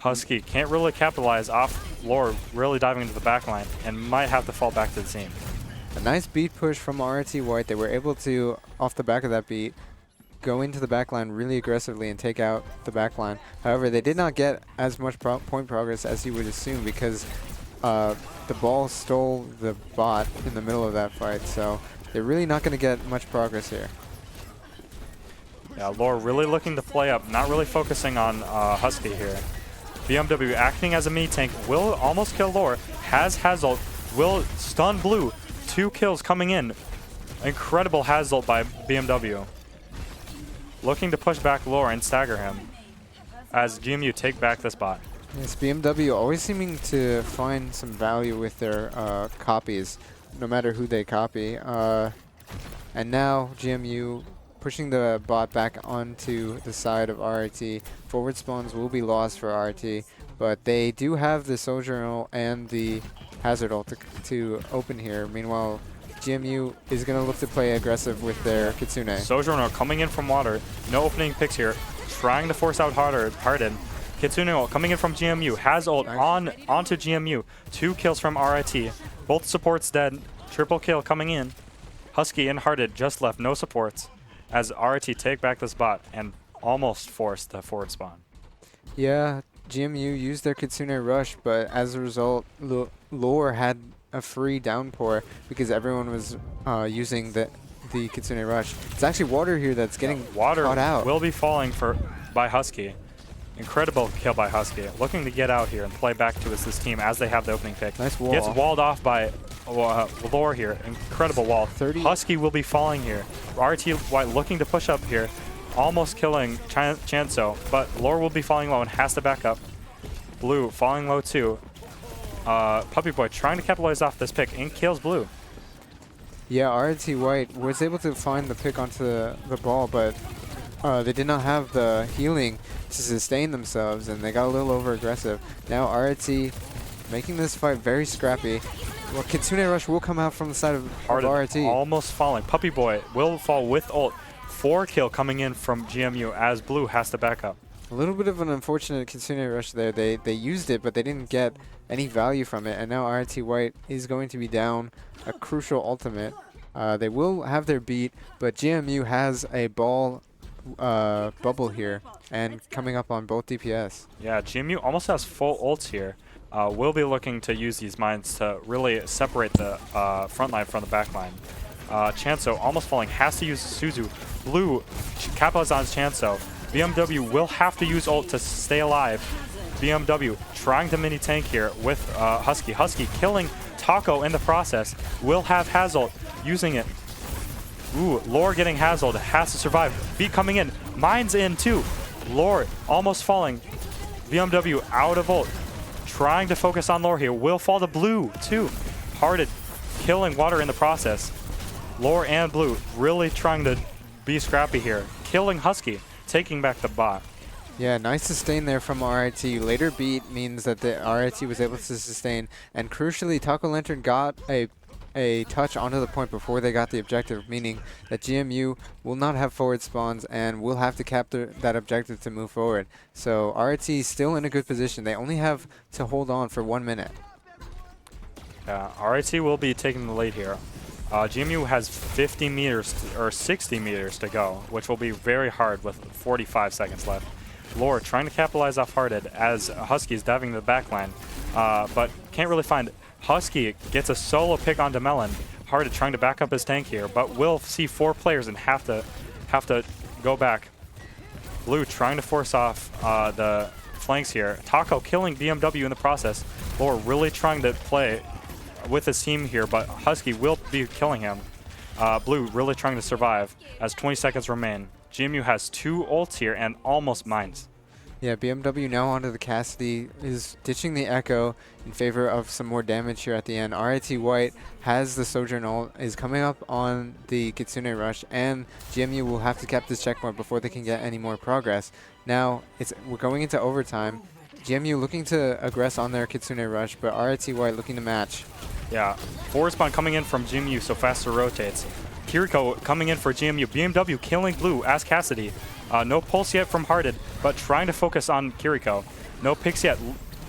Husky can't really capitalize off Lore really diving into the backline and might have to fall back to the team. A nice beat push from RT White. They were able to, off the back of that beat, go into the backline really aggressively and take out the backline. However, they did not get as much point progress as you would assume because the ball stole the bot in the middle of that fight. So they're really not going to get much progress here. Yeah, Lore really looking to play up, not really focusing on Husky here. BMW acting as a mini tank will almost kill Lore. Has Hazult, will stun Blue. 2 kills coming in. Incredible Hazult by BMW. Looking to push back Lore and stagger him as GMU take back this bot. Yes, BMW always seeming to find some value with their copies, no matter who they copy. And now GMU pushing the bot back onto the side of RIT. Forward spawns will be lost for RIT, but they do have the Soldier ult and the Hazard ult to open here. Meanwhile, GMU is going to look to play aggressive with their Kitsune. Sojourner coming in from water. No opening picks here. Trying to force out Harden. Kitsune ult coming in from GMU. Has ult onto GMU. 2 kills from RIT. Both supports dead. Triple kill coming in. Husky and Hearted just left. No supports as RIT take back this bot and almost force the forward spawn. Yeah, GMU used their Kitsune Rush, but as a result, Lore had a free downpour because everyone was using the Kitsune Rush. It's actually water here that's getting water caught out. Will be falling by Husky. Incredible kill by Husky. Looking to get out here and play back to this team as they have the opening pick. Nice wall. Gets walled off by Lore here. Incredible wall. 30. Husky will be falling here. RT White looking to push up here. Almost killing Chanso, but Lore will be falling low and has to back up. Blue falling low too. Puppy Boy trying to capitalize off this pick and kills Blue. Yeah, RT White was able to find the pick onto the ball, but they did not have the healing to sustain themselves, and they got a little over-aggressive. Now RT making this fight very scrappy. Well, Kitsune Rush will come out from the side of RT. Almost falling. Puppy Boy will fall with ult. 4 kill coming in from GMU as Blue has to back up. A little bit of an unfortunate Kitsune Rush there. They used it, but they didn't get any value from it, and now RT White is going to be down a crucial ultimate. They will have their beat, but GMU has a ball bubble here and coming up on both DPS. Yeah, GMU almost has full ults here. We'll be looking to use these mines to really separate the front line from the back line. Chanso almost falling, has to use Suzu. Blue capitalizes on Chanso. BMW will have to use ult to stay alive. BMW trying to mini tank here with Husky. Husky killing Taco in the process. Will have Hazult using it. Ooh, Lore getting Hazult, has to survive. Beat coming in, Mine's in too. Lore almost falling. BMW out of ult. Trying to focus on Lore here. Will fall to Blue too. Hearted killing Water in the process. Lore and Blue really trying to be scrappy here. Killing Husky, taking back the bot. Yeah, nice sustain there from RIT. Later beat means that the RIT was able to sustain, and crucially, Taco Lantern got a touch onto the point before they got the objective, meaning that GMU will not have forward spawns and will have to capture that objective to move forward. So RIT is still in a good position. They only have to hold on for 1 minute. Yeah, RIT will be taking the lead here. GMU has 50 meters or 60 meters to go, which will be very hard with 45 seconds left. Lore trying to capitalize off Hearted as Husky is diving to the backline, but can't really find it. Husky gets a solo pick onto Melon. Hearted trying to back up his tank here, but will see 4 players and have to go back. Blue trying to force off the flanks here. Taco killing BMW in the process. Lore really trying to play with his team here, but Husky will be killing him. Blue really trying to survive as 20 seconds remain. GMU has 2 ults here and almost mines. Yeah, BMW now onto the Cassidy, is ditching the Echo in favor of some more damage here at the end. RIT White has the Sojourn ult, is coming up on the Kitsune Rush, and GMU will have to cap this checkpoint before they can get any more progress. Now, we're going into overtime. GMU looking to aggress on their Kitsune Rush, but RIT White looking to match. Yeah, forward spawn coming in from GMU, so faster rotates. Kiriko coming in for GMU. BMW killing Blue as Cassidy. No pulse yet from Hearted, but trying to focus on Kiriko. No picks yet.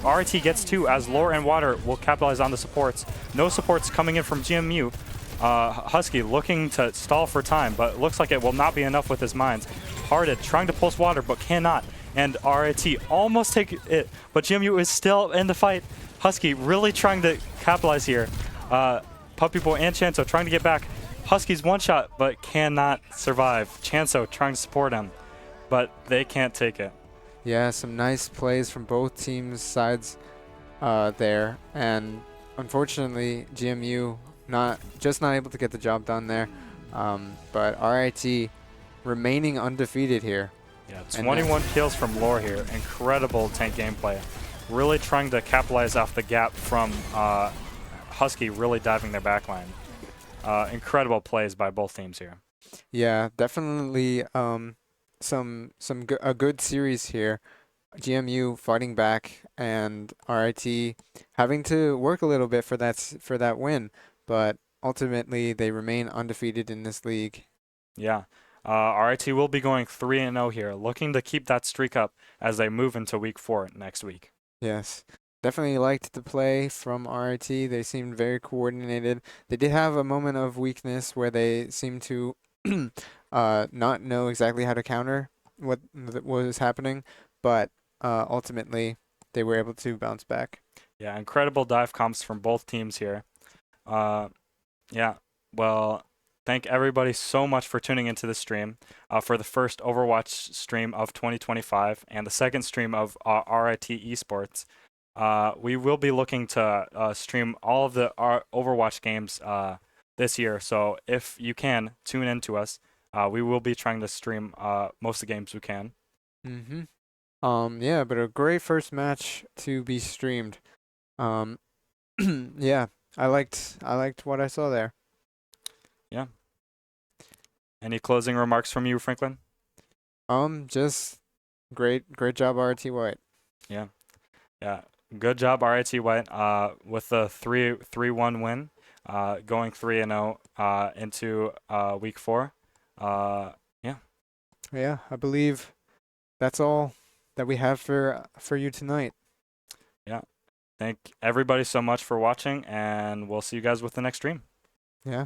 RIT gets 2 as Lore and Water will capitalize on the supports. No supports coming in from GMU. Husky looking to stall for time, but looks like it will not be enough with his mines. Hearted trying to pulse Water, but cannot. And RIT almost take it, but GMU is still in the fight. Husky really trying to capitalize here. Puppy Boy and Chanso trying to get back. Husky's one shot, but cannot survive. Chanso trying to support him, but they can't take it. Yeah, some nice plays from both teams' sides there, and unfortunately, GMU not able to get the job done there. But RIT remaining undefeated here. Yeah, 21 kills from Lore here. Incredible tank gameplay. Really trying to capitalize off the gap from Husky really diving their backline. Incredible plays by both teams here. Yeah, definitely a good series here. GMU fighting back and RIT having to work a little bit for that win, but ultimately they remain undefeated in this league. Yeah. RIT will be going 3-0 here, looking to keep that streak up as they move into week 4 next week. Yes. Definitely liked the play from RIT. They seemed very coordinated. They did have a moment of weakness where they seemed to not know exactly how to counter what was happening, but ultimately they were able to bounce back. Yeah, incredible dive comps from both teams here. Yeah, well, thank everybody so much for tuning into the stream for the first Overwatch stream of 2025 and the second stream of RIT Esports. We will be looking to stream all of the Overwatch games this year, so if you can, tune in to us. We will be trying to stream most of the games we can. Yeah, but a great first match to be streamed. Yeah, I liked what I saw there. Yeah. Any closing remarks from you, Franklin? Just great job, RT White. Yeah. Good job, RIT White. With the 3-1 win, going 3-0 into week 4. Yeah, I believe that's all that we have for you tonight. Yeah. Thank everybody so much for watching, and we'll see you guys with the next stream. Yeah.